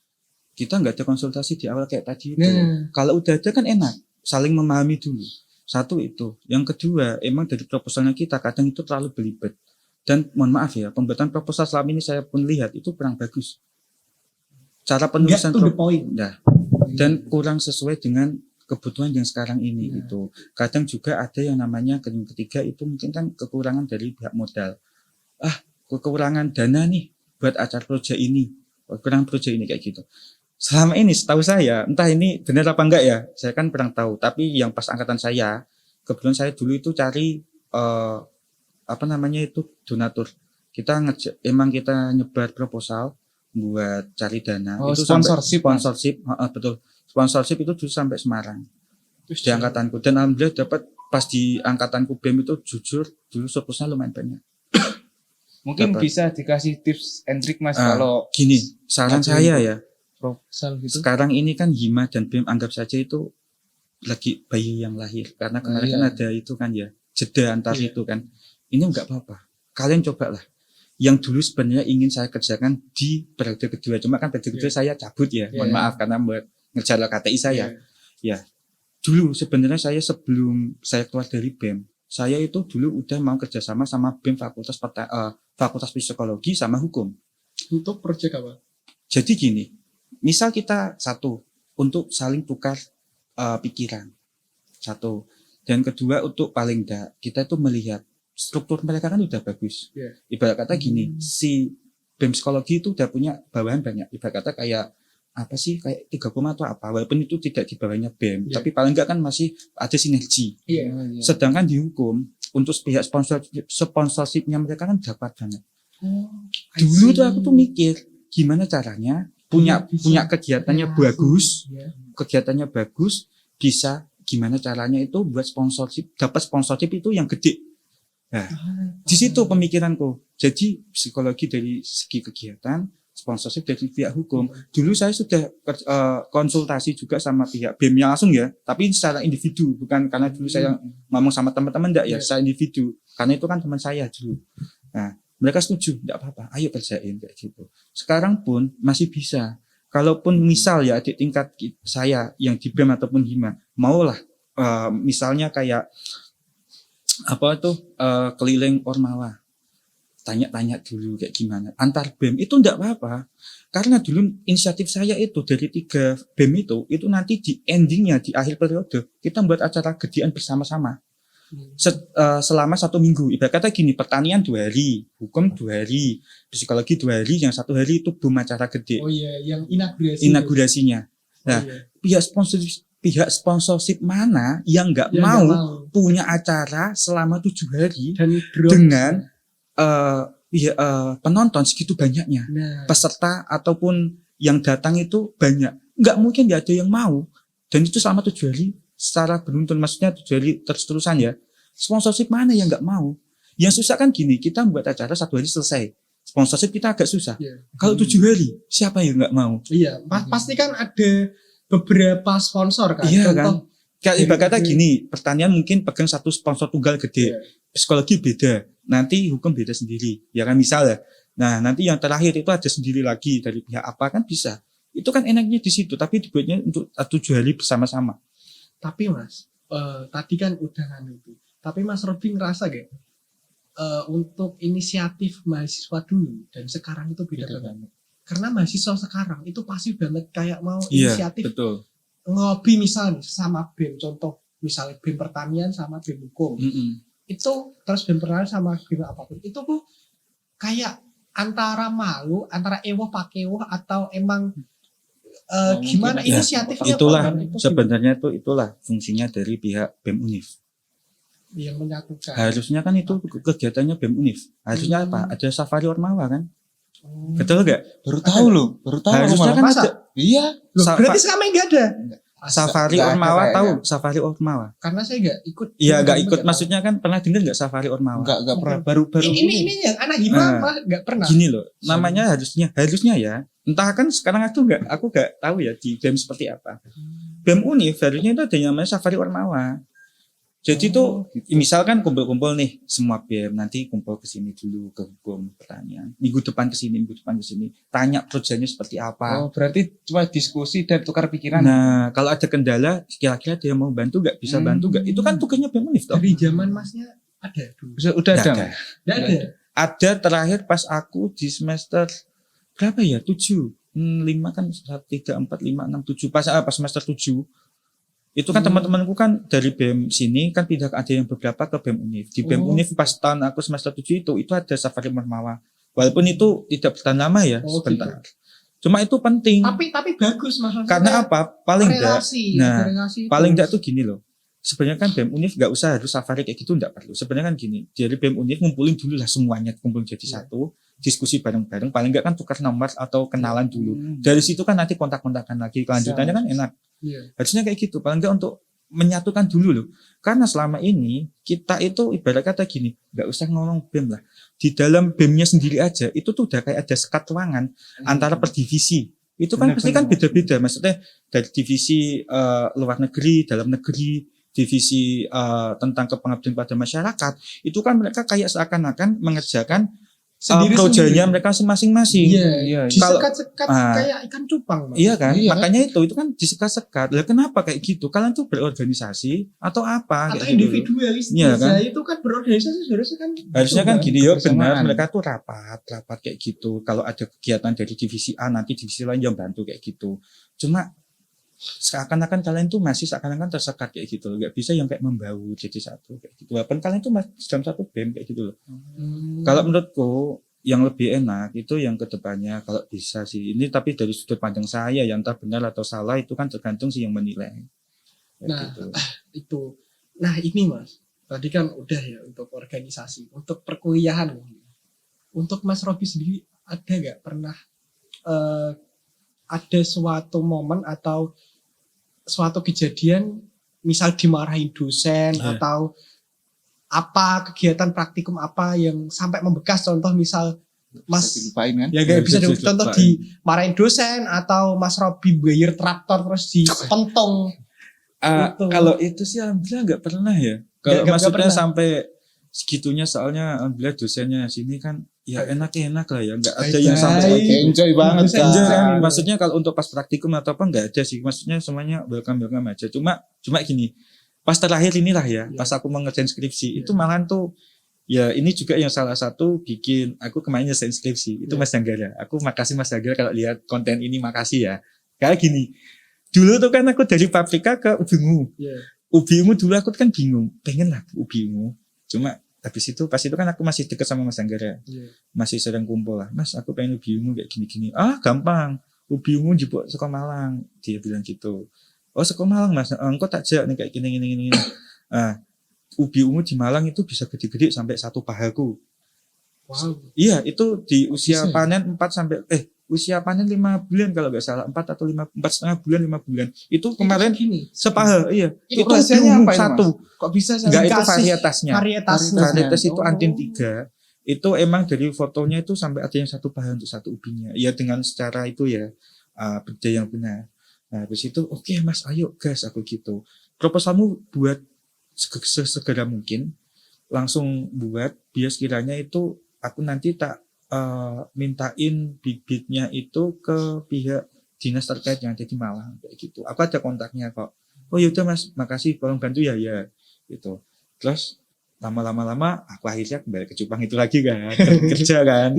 Kita nggak ada konsultasi di awal kayak tadi itu. Nah. Kalau udah ada kan enak, saling memahami dulu. Satu itu. Yang kedua, emang dari proposalnya kita kadang itu terlalu belibet. Dan mohon maaf ya, pembuatan proposal selama ini saya pun lihat itu kurang bagus. cara Get penulisan to the point. nah, dan kurang sesuai dengan kebutuhan yang sekarang ini gitu. Kadang juga ada yang namanya ketiga itu mungkin kan kekurangan dari pihak modal. Kekurangan dana nih buat acara proyek ini, kurang proyek ini kayak gitu. Selama ini setahu saya, entah ini benar apa enggak ya, saya kan kurang tahu. Tapi yang pas angkatan saya, kebetulan saya dulu itu cari donatur. Emang kita nyebar proposal buat cari dana. Oh, itu sponsorship, sponsorship, betul. Sponsorship itu dulu sampai Semarang di angkatanku. Dan alhamdulillah dapat pas di angkatanku BEM itu jujur dulu surplusnya lumayan banyak. Mungkin Dapat. bisa dikasih tips and trick Mas kalau Gini, saran ngajuin saya ya. proposal gitu. Sekarang ini kan Hima dan BEM anggap saja itu lagi bayi yang lahir karena kemarin kan ada itu kan ya jeda antar itu kan. Ini enggak apa-apa. Kalian cobalah. Yang dulu sebenarnya ingin saya kerjakan di periode kedua, cuma kan periode kedua saya cabut ya. Mohon maaf karena buat ngejar KTI saya. Ya. Dulu sebenarnya saya sebelum saya keluar dari BEM, saya itu dulu udah mau kerjasama sama BEM Fakultas Psikologi sama Hukum. Untuk proyek apa? Jadi gini, misal kita satu untuk saling tukar pikiran, satu, dan kedua untuk paling enggak kita itu melihat struktur mereka kan udah bagus. Ibarat kata gini, si BEM psikologi itu udah punya bawahan banyak. Ibarat kata kayak apa sih, kayak 3 atau apa, walaupun itu tidak di bawahnya BEM, tapi paling enggak kan masih ada sinergi. Sedangkan di hukum untuk pihak sponsorshipnya mereka kan dapat banget. Dulu tuh aku tuh mikir gimana caranya punya kegiatannya bagus, kegiatannya bagus, bisa gimana caranya itu buat dapat sponsorship itu yang gede. Nah, di situ pemikiranku. Jadi psikologi dari segi kegiatan, sponsorship dari pihak hukum. Dulu saya sudah konsultasi juga sama pihak BEM yang langsung ya, tapi secara individu, bukan karena dulu saya ngomong sama teman-teman enggak ya, secara individu. Karena itu kan teman saya dulu. Nah, mereka setuju, enggak apa-apa, ayo kerjain kayak gitu. Sekarang pun masih bisa. Kalaupun misal ya adik tingkat saya yang di BEM ataupun Hima, maulah misalnya kayak keliling Ormawa, tanya-tanya dulu kayak gimana antar BEM itu enggak apa-apa, karena dulu inisiatif saya itu dari 3 BEM itu nanti di endingnya di akhir periode kita buat acara gedean bersama-sama selama 1 minggu. Ibarat kata gini, pertanian 2 hari, hukum 2 hari, psikologi 2 hari, yang 1 hari itu boom acara gede. Oh iya, yang inaugurasinya. Nah, pihak sponsorship mana yang nggak mau punya acara selama 7 hari dan dengan penonton segitu banyaknya, peserta ataupun yang datang itu banyak, nggak mungkin nggak ada yang mau. Dan itu selama 7 hari secara beruntun, maksudnya 7 hari terus-terusan ya. Sponsorship mana yang nggak mau? Yang susah kan gini, kita buat acara 1 hari selesai, sponsorship kita agak susah. Kalau 7 hari, siapa yang nggak mau? Iya, pasti kan ada beberapa sponsor kan. Iya kan. Kayak ibarat kata gini, pertanian mungkin pegang 1 sponsor tunggal gede, psikologi beda, nanti hukum beda sendiri, ya kan misalnya. Nah nanti yang terakhir itu ada sendiri lagi dari pihak apa kan bisa. Itu kan enaknya di situ, tapi dibuatnya untuk 7 hari bersama-sama. Tapi Mas, tadi kan udah kan itu. Tapi Mas Robi ngerasa gak untuk inisiatif mahasiswa dulu dan sekarang itu beda banget. Karena mahasiswa sekarang itu pasti banget kayak mau inisiatif. Betul. Ngopi misalnya sama BEM, contoh misalnya BEM pertanian sama BEM hukum. Itu terus BEM pertanian sama BEM apapun. Itu tuh kayak antara malu, antara ewoh pakewoh atau emang gimana inisiatifnya? Itulah sebenarnya itulah fungsinya dari pihak BEM Univ. Yang menyatukan. Harusnya kan itu kegiatannya BEM Univ. Harusnya apa? Ada safari Ormawa kan? Betul enggak? Baru tahu loh. Harusnya kan ada. Iya. Berarti selama ini enggak ada. Safari Ormawa tahu? Safari Ormawa. Karena saya enggak ikut. Iya, enggak ikut. Maksudnya kan pernah dengar enggak Safari Ormawa? Enggak pernah. Baru ini yang anak Hima malah enggak pernah. Gini loh, namanya harusnya ya. Entah kan sekarang aku enggak tahu ya di BEM seperti apa. BEM Univ harusnya itu ada yang namanya Safari Ormawa. Jadi tuh misalkan kumpul-kumpul nih semua BEM, nanti kumpul ke sini dulu ke hukum pertanian. Minggu depan ke sini. Tanya proyeknya seperti apa. Oh, berarti cuma diskusi dan tukar pikiran. Nah, kalau ada kendala, kira-kira dia mau bantu nggak, bisa bantu nggak? Itu kan tugasnya BEM Univ toh. Dari zaman Masnya ada dulu. Udah ada. Enggak ada. Ada terakhir pas aku di semester berapa ya? 7. 5 kan 1, 3, 4, 5, 6, 7 pas semester 7 itu kan teman-temanku kan dari BEM sini kan pindah ada yang beberapa ke BEM Univ. Di BEM Univ pas tahun aku semester 7 itu ada safari Mermawa. Walaupun itu tidak bertahan lama ya, sebentar. Gitu. Cuma itu penting. Tapi bagus Mas. Karena apa? Paling enggak. Nah, relasi paling enggak tuh gini loh. Sebenarnya kan BEM Univ enggak usah harus safari kayak gitu, enggak perlu. Sebenarnya kan gini, dari BEM Univ ngumpulin dulu lah semuanya, kumpulin jadi satu, diskusi bareng-bareng, paling enggak kan tukar nomor atau kenalan dulu. Dari situ kan nanti kontak-kontakan lagi, kelanjutannya kan enak. Iya. Harusnya kayak gitu, paling enggak untuk menyatukan dulu loh. Karena selama ini kita itu ibarat kata gini, enggak usah ngomong BEM lah. Di dalam BEM-nya sendiri aja itu tuh udah kayak ada sekat ruangan antara per divisi. Itu kan pasti kan beda-beda. Maksudnya dari divisi luar negeri, dalam negeri, divisi tentang kepengabdian pada masyarakat, itu kan mereka kayak seakan-akan mengerjakan proyeknya mereka masing-masing. Iya. Disekat-sekat kayak ikan cupang. Mas. Iya kan? Makanya itu kan disekat-sekat. Lah kenapa kayak gitu? Kalian tuh berorganisasi atau apa? Atau kayak individualis. Iya kan? Itu kan berorganisasi harusnya kan gini ya benar. Bersamaan. Mereka tuh rapat kayak gitu. Kalau ada kegiatan dari divisi A nanti divisi lain yang bantu kayak gitu. Cuma seakan-akan kalian tuh masih seakan-akan tersekat kayak gitu loh. Gak bisa yang kayak membau jadi satu kayak gitu. Walaupun kalian tuh masih dalam satu BEM kayak gitu loh. Kalau menurutku yang lebih enak itu yang kedepannya kalau bisa sih. Ini tapi dari sudut pandang saya yang entah benar atau salah itu kan tergantung sih yang menilai. Kayak Nah, gitu. itu. Nah, ini Mas. Tadi kan udah ya untuk organisasi, untuk perkuliahan. Untuk Mas Robi sendiri ada gak pernah ada suatu momen atau suatu kejadian misal dimarahin dosen atau apa kegiatan praktikum apa yang sampai membekas, contoh misal Mas dilupain kan? ya gak bisa bisa contoh dilupain. dimarahin dosen atau Mas Robi bayar traktor terus dipentong. Itu. Kalau itu sih alhamdulillah nggak pernah ya. Kalau Nggak maksudnya pernah. sampai segitunya soalnya alhamdulillah dosennya sini kan ya enak lah ya, nggak ada Baik-baik. yang sampai kayak gitu. Enjoy banget Enjoy kan, kan. maksudnya kalau untuk pas praktikum atau apa nggak ada sih, maksudnya semuanya welcome aja. Cuma gini, pas terakhir inilah ya, pas aku mau ngerjain skripsi itu malahan tuh ya ini juga yang salah satu bikin aku kemarin nyelesain skripsi itu Mas Anggara. Aku makasih Mas Anggara kalau lihat konten ini, makasih ya. Kayak gini, dulu tuh kan aku dari Paprika ke Ubi Ungu. Ubi Ungu dulu aku kan bingung, pengen lah Ubi Ungu. Cuma habis itu pas itu kan aku masih deket sama Mas Anggara. Masih sering kumpul lah. Mas aku pengen Ubi Ungu kayak gini-gini. Ah gampang. Ubi Ungu jebuk Sekolah Malang. Dia bilang gitu. Oh Sekolah Malang Mas. Engkau tak jak nih kayak gini. Ubi Ungu di Malang itu bisa gede-gede sampai 1 pahaku. Wow. Iya itu di usia Bisa ya? panen 4 sampai usia panen 5 bulan kalau nggak salah, 4 atau 4,5 bulan, 5 bulan. Itu kemarin gini. sepaha, iya. Itu Itu rahasianya Ungu apa itu, satu. Kok bisa Enggak, itu Dikasih varietasnya. Varietasnya. Varietas itu Oh. antin 3. Itu emang dari fotonya itu sampai ada yang 1 paha untuk 1 ubinya. Ya dengan secara itu ya budaya yang benar. Nah, habis itu oke, Mas, ayo gas aku gitu. Proposalmu buat segera mungkin, langsung buat biar sekiranya itu aku nanti tak mintain bibitnya itu ke pihak dinas terkait yang ada di Malang kayak gitu. Aku ada kontaknya kok. Oh yaudah Mas, makasih, tolong bantu ya gitu. Terus lama-lama aku akhirnya kembali ke Cupang itu lagi kan, kerja kan,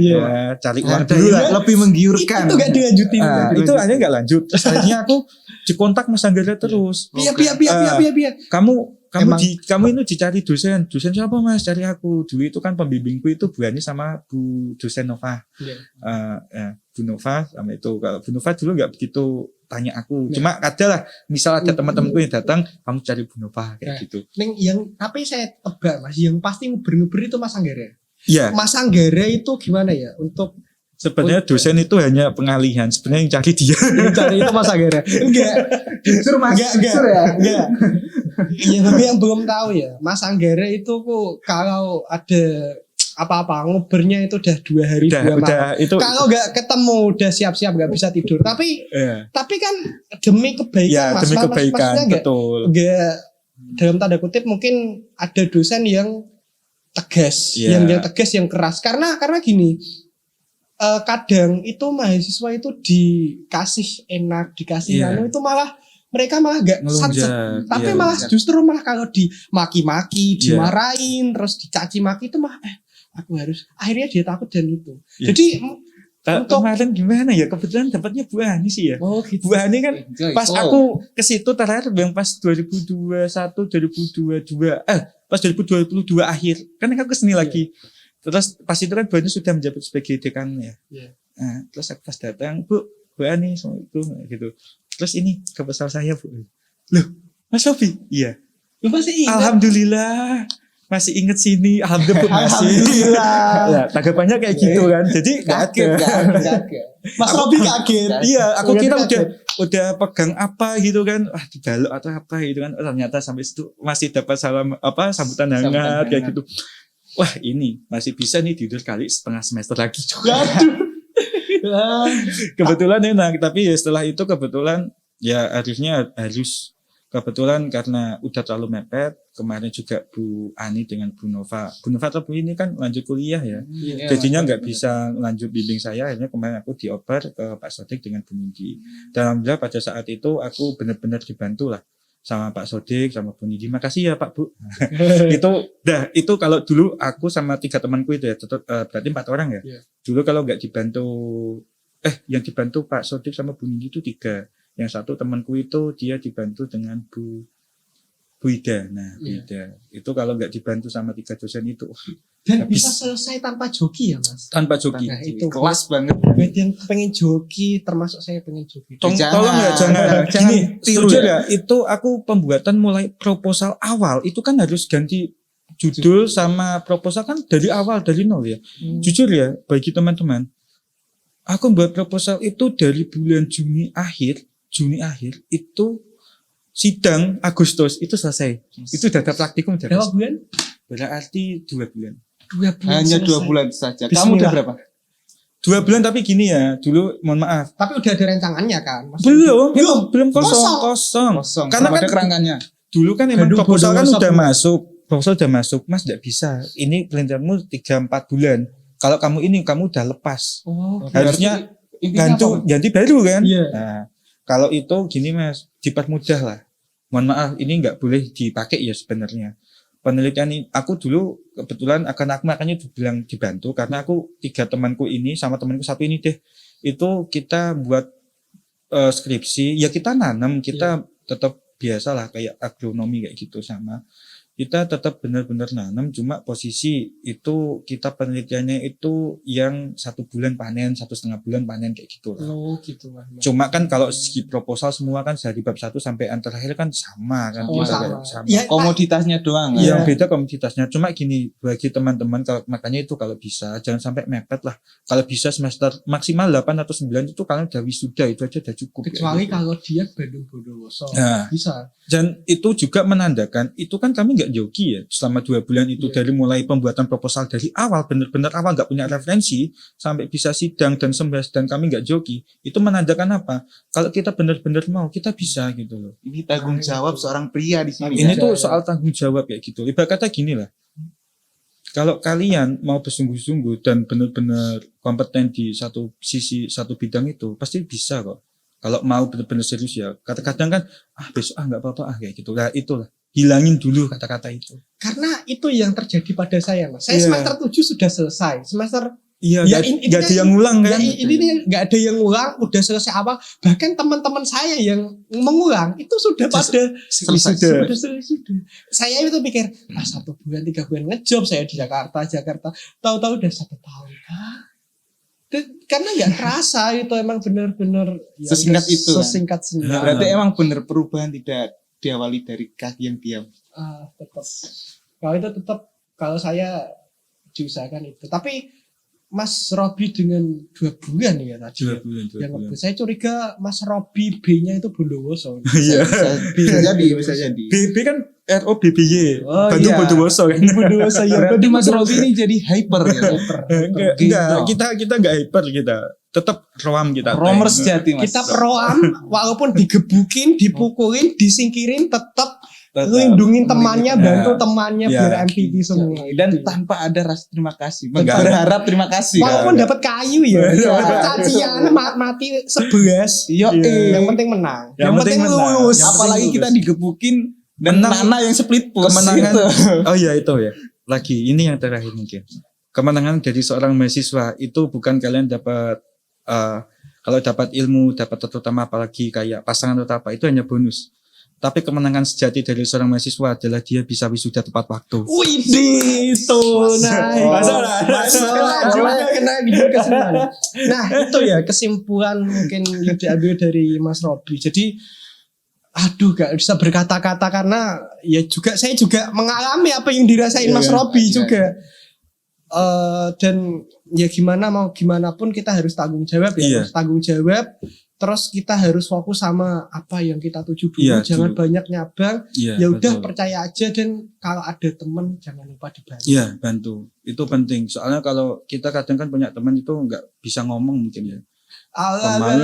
cari uang dulu lah. Lebih menggiurkan. Itu gak dilanjutin. Itu akhirnya nggak lanjut. Terus akhirnya aku dikontak Mas Anggara terus. Biar. Kamu Emang- kamu ini dicari dosen siapa Mas? Cari aku. Dulu itu kan pembimbingku itu Bu Ani sama Bu dosen Nova. Bu Nova sama itu. Kalau Bu Nova dulu nggak begitu tanya aku. Cuma ada lah, misal ada teman-temanku yang datang, kamu cari Bu Nova kayak gitu. Tapi saya tebak Mas, yang pasti nguber-nguber itu Mas Anggara. Iya. Mas Anggara itu gimana ya untuk Sebenarnya dosen itu hanya pengalihan. Sebenarnya yang cari dia. mencari itu Mas Anggara? Enggak. Jujur Mas, jujur ya. Enggak. Ya, tapi yang belum tahu ya, Mas Anggara itu kok kalau ada apa-apa ngubernya itu udah 2 hari 2 malam. udah itu. Kalau nggak ketemu udah siap-siap nggak bisa tidur. Tapi Iya. kan demi kebaikan Ya, Mas. demi Mas, kebaikan, maksudnya betul. nggak dalam tanda kutip mungkin ada dosen yang tegas, Iya. yang tegas, yang keras. Karena gini, kadang itu mahasiswa itu dikasih enak, dikasih Iya. itu malah mereka malah gak Ngelunjak, tapi iya. malah justru malah kalau dimaki-maki, Iya. dimarahin, terus dicaci maki itu malah aku harus, akhirnya dia takut dan itu. Iya. Jadi Kemarin gimana ya? Kebetulan dapatnya Bu Ani sih ya. Oh gitu. Bu Ani kan pas Wow. aku ke situ terakhir yang pas 2021 2022 pas 2022 akhir kan aku kesini lagi. Terus pas itu kan Bu Ani sudah menjabat sebagai dekan ya. Iya. Nah, terus aku pas datang, Bu Ani sama itu gitu. Terus ini kebesaran saya Bu. Loh, Mas Robi? Iya. Lu masih ingat? Alhamdulillah masih inget sini. Alhamdulillah Bu, masih. Alhamdulillah. Ya, tanggapannya kayak gitu kan. Jadi nggak ada. Kaget. Mas Robi kaget. Iya, aku Kaget, kira kaget. udah pegang apa gitu kan. Wah, dibalok atau apa gitu kan. Oh, ternyata sampai situ masih dapat sambutan hangat kayak gitu. Wah, ini masih bisa nih tidur kali setengah semester lagi juga. Kebetulan enak, tapi ya setelah itu kebetulan ya harusnya harus kebetulan karena udah terlalu mepet. Kemarin juga Bu Ani dengan Bu Nova atau Bu ini kan lanjut kuliah ya. Iya, Jadinya Mas. nggak bisa lanjut bimbing saya, akhirnya kemarin aku dioper ke Pak Sodik dengan Bu Nindi. Dan alhamdulillah pada saat itu aku benar-benar dibantu lah sama Pak Sodik sama Bu Nindi. Makasih ya Pak Bu. itu kalau dulu aku sama 3 temanku itu ya, berarti 4 orang ya. Iya. Dulu kalau nggak dibantu, yang dibantu Pak Sodik sama Bu Nindi itu 3. Yang satu temanku itu dia dibantu dengan Bu Ida. Nah, Bu Iya. Ida. Itu kalau nggak dibantu sama 3 dosen itu Dan habis. bisa selesai tanpa joki ya Mas. Tanpa joki. Nah, itu Kelas banget. buat yang pengen joki, termasuk saya pengen joki. Jangan, Tolong ya jangan jangan gini tiru jujur ya. ya. Itu aku pembuatan mulai proposal awal itu kan harus ganti judul sama proposal kan dari awal dari nol ya. Jujur ya bagi teman-teman, aku buat proposal itu dari bulan Juni akhir itu sidang Agustus itu selesai. Itu data praktikum udah Berapa bulan? berarti 2 bulan. 2 bulan. Hanya 2 selesai. bulan saja. Kamu Bismillah. udah berapa? 2 bulan tapi gini ya, dulu mohon maaf. Tapi udah ada rancangannya kan? Mas? Belum kosong. Kosong. Karena Belum kan ada kerangkanya. dulu kan emang Bandung proposal kan Bondowoso udah belum. masuk. Proposal udah masuk. Mas enggak bisa. Ini penelitianmu 3-4 bulan. Kalau kamu udah lepas. Oh. Harusnya Intinya ganti baru kan? Iya. Nah, kalau itu gini Mas, dipermudah lah. Mohon maaf, ini nggak boleh dipakai ya sebenarnya. Penelitian ini, aku dulu kebetulan aku makanya bilang dibantu karena aku 3 temanku ini sama temanku 1 ini deh, itu kita buat skripsi, ya kita nanam, kita tetap biasalah kayak agronomi kayak gitu sama. Kita tetap benar-benar nanam, cuma posisi itu kita penelitiannya itu yang 1 bulan panen, 1,5 bulan panen kayak gitu lah. Oh gitu Mas. Cuma kan kalau segi proposal semua kan dari bab 1 sampai yang terakhir kan sama kan. Oh, Kita sama. kayak Ya, komoditasnya doang. Iya. Yang beda komoditasnya. Cuma gini, bagi teman-teman makanya itu kalau bisa jangan sampai mepet lah. Kalau bisa semester maksimal 8 atau 9 itu kalian udah wisuda itu aja udah cukup. kecuali ya. kalau dia Bandung Bondowoso. Nah. Bisa. Dan itu juga menandakan itu kan kami nggak joki ya selama 2 bulan itu Iya. dari mulai pembuatan proposal dari awal benar-benar awal nggak punya referensi sampai bisa sidang dan sembahas dan kami nggak joki itu menandakan apa? Kalau kita benar-benar mau kita bisa gitu loh. Ini tanggung jawab seorang pria di sini. Ini ya. tuh soal tanggung jawab kayak gitu. Ibarat kata gini lah. Kalau kalian mau bersungguh-sungguh dan benar-benar kompeten di satu sisi satu bidang itu pasti bisa kok. Kalau mau benar-benar serius ya. Kadang-kadang kan besok nggak apa-apa kayak gitu. Nah itulah hilangin dulu kata-kata itu. Karena itu yang terjadi pada saya Mas. Saya Iya. semester 7 sudah selesai. Semester Iya, Ya, nggak ada ini- yang ngulang ya, kan? ini nggak ada yang ngulang, udah selesai apa? Bahkan teman-teman saya yang mengulang itu sudah pada Wisuda. sudah. Saya itu pikir 1 bulan 3 bulan ngejob saya di Jakarta. Tahu-tahu udah 1 tahun. Karena nggak kerasa itu emang benar-benar ya, Sesingkat itu, kan? Sesingkat-singkat. Berarti emang bener perubahan tidak diawali dari kaki yang diam. Tetap kalau itu tetap kalau saya diusahakan itu. Tapi Mas Robi dengan 2 bulan ya tadi. 2 ya. bulan, 2 Yang bulan. saya curiga Mas Robi B-nya itu Bondowoso. Iya. Bisa jadi. BB kan ROBBY. Oh, Bandung iya. Bondowoso kan. Bondowoso ya. Berarti Mas Robi ini jadi hyper ya. Enggak, kita enggak hyper kita. Tetap roam kita. Romer sejati Mas. Kita proam walaupun digebukin, dipukulin, disingkirin tetap Tetap. lindungin temannya, Ya. bantu temannya Ya. biar MVP semua. Dan tanpa ada rasa terima kasih. Enggak ada. Berharap terima kasih. Walaupun kan? dapat kayu ya, dapat cacian mati 11. Yo, Yang penting menang. Yang penting menang. lulus. Yang apalagi penting kita lulus. digebukin dan Menang. Nana yang split push Kemenangan. gitu. Oh iya itu ya. Lagi ini yang terakhir mungkin. Kemenangan dari seorang mahasiswa itu bukan kalian dapat kalau dapat ilmu, dapat terutama apalagi kayak pasangan atau apa, itu hanya bonus. Tapi kemenangan sejati dari seorang mahasiswa adalah dia bisa wisuda tepat waktu. Wih, itu kena kesimpulan. Nah, itu ya kesimpulan mungkin yang diambil dari Mas Robi. Jadi, aduh, gak bisa berkata-kata karena ya juga saya juga mengalami apa yang dirasain Mas Robi juga. Dan ya gimana pun kita harus tanggung jawab ya, harus tanggung jawab. Terus kita harus fokus sama apa yang kita tuju dulu, jangan banyak nyabang. Ya udah percaya aja, dan kalau ada teman jangan lupa dibantu. Iya, bantu. Itu penting. Soalnya kalau kita kadang kan punya teman itu nggak bisa ngomong mungkin ya. Sama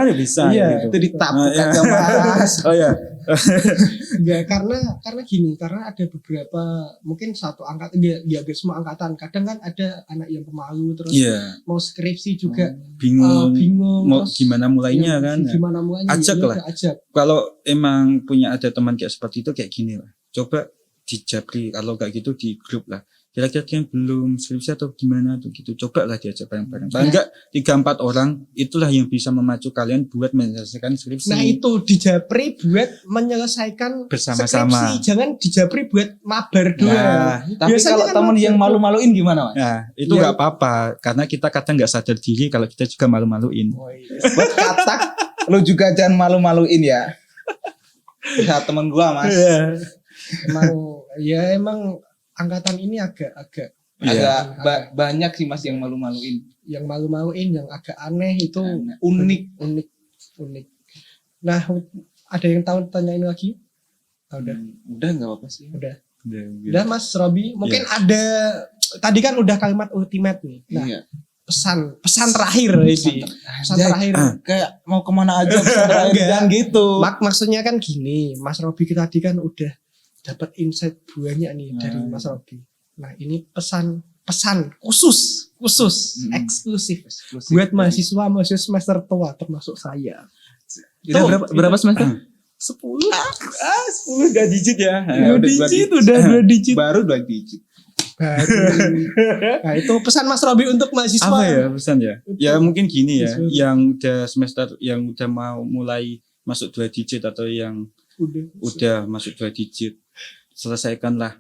kan bisa. Iya, gitu. itu ditapuk aja Mas. Oh ya. Enggak, karena gini, karena ada beberapa mungkin satu angkatan dia semua angkatan, kadang kan ada anak yang pemalu terus mau skripsi juga bingung mau terus gimana mulainya kan. Gimana mulainya? Ajak lah. Kalau emang punya ada teman kayak seperti itu kayak gini lah. Coba dijabri, kalau kayak gitu di grup lah. Kira-kira yang belum skripsi atau gimana tuh gitu, coba lah diajak bareng-bareng. Paling enggak 3-4 orang itulah yang bisa memacu kalian buat menyelesaikan skripsi. Nah itu dijabri buat menyelesaikan bersama-sama. Skripsi, jangan dijabri buat mabar doang. Nah, tapi kalau kan teman yang malu-maluin gimana Mas? Nah itu nggak apa-apa, karena kita kadang nggak sadar diri kalau kita juga malu-maluin. Buat katak, lu juga jangan malu-maluin ya. Bisa temen gua Mas. Emang angkatan ini agak banyak sih Mas yang malu-maluin. Yang malu-maluin, yang agak aneh itu unik. Nah, ada yang tahu tanyain lagi? Udah nggak apa-apa sih. Udah Mas Robi, mungkin ada tadi kan udah kalimat ultimate nih. Nah, pesan terakhir ini. Pesan terakhir. Kayak mau kemana aja pesan terakhir dan gitu. Maksudnya kan gini, Mas Robi tadi kan udah dapat insight banyak nih dari Mas Robi. Nah, ini pesan khusus eksklusif buat mahasiswa semester tua termasuk saya. Berapa semester? 10 udah digit ya. Udah digit. Baru 2 digit. Nah, itu pesan Mas Robi untuk mahasiswa. Apa ya pesan ya? Ya mungkin gini ya, yang udah semester, yang udah mau mulai masuk 2 digit atau yang udah masuk 2 digit, selesaikanlah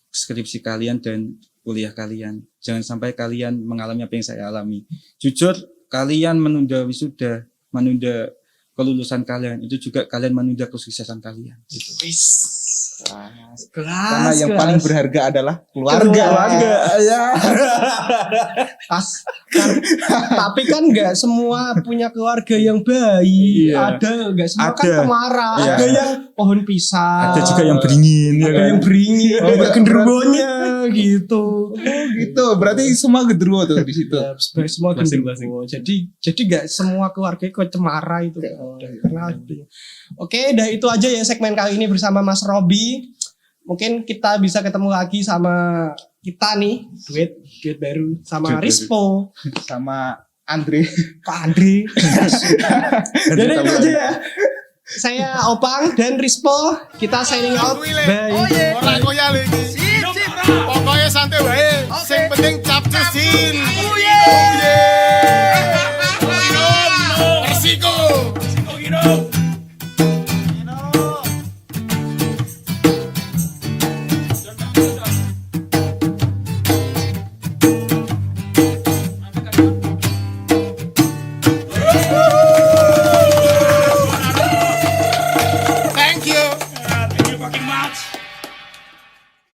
skripsi kalian dan kuliah kalian. Jangan sampai kalian mengalami apa yang saya alami. Jujur, kalian menunda wisuda, menunda kelulusan kalian, itu juga kalian menunda kesuksesan kalian. Gitu. Karena yang paling berharga adalah keluarga. Ya. Tapi kan nggak semua punya keluarga yang baik. Ada nggak semua kan pemarah. Ada yang pohon pisang. Ada juga yang beringin. Ada yang beringin. Ada genderuwonya gitu. Gitu. Berarti semua genderuwo tuh di situ. Ya, semua genderuwo. Jadi nggak semua keluarga kok cemara itu. Karena oke, dah itu aja ya segmen kali ini bersama Mas Robi. Mungkin kita bisa ketemu lagi sama kita nih, duet baru sama Rispo, sama Andre. Kak Andre. Jadi itu aja ya. Saya Opang dan Rispo, kita signing out. Bye. Ora koyal iki. Pokoknya santai wae. Sing penting capcusin.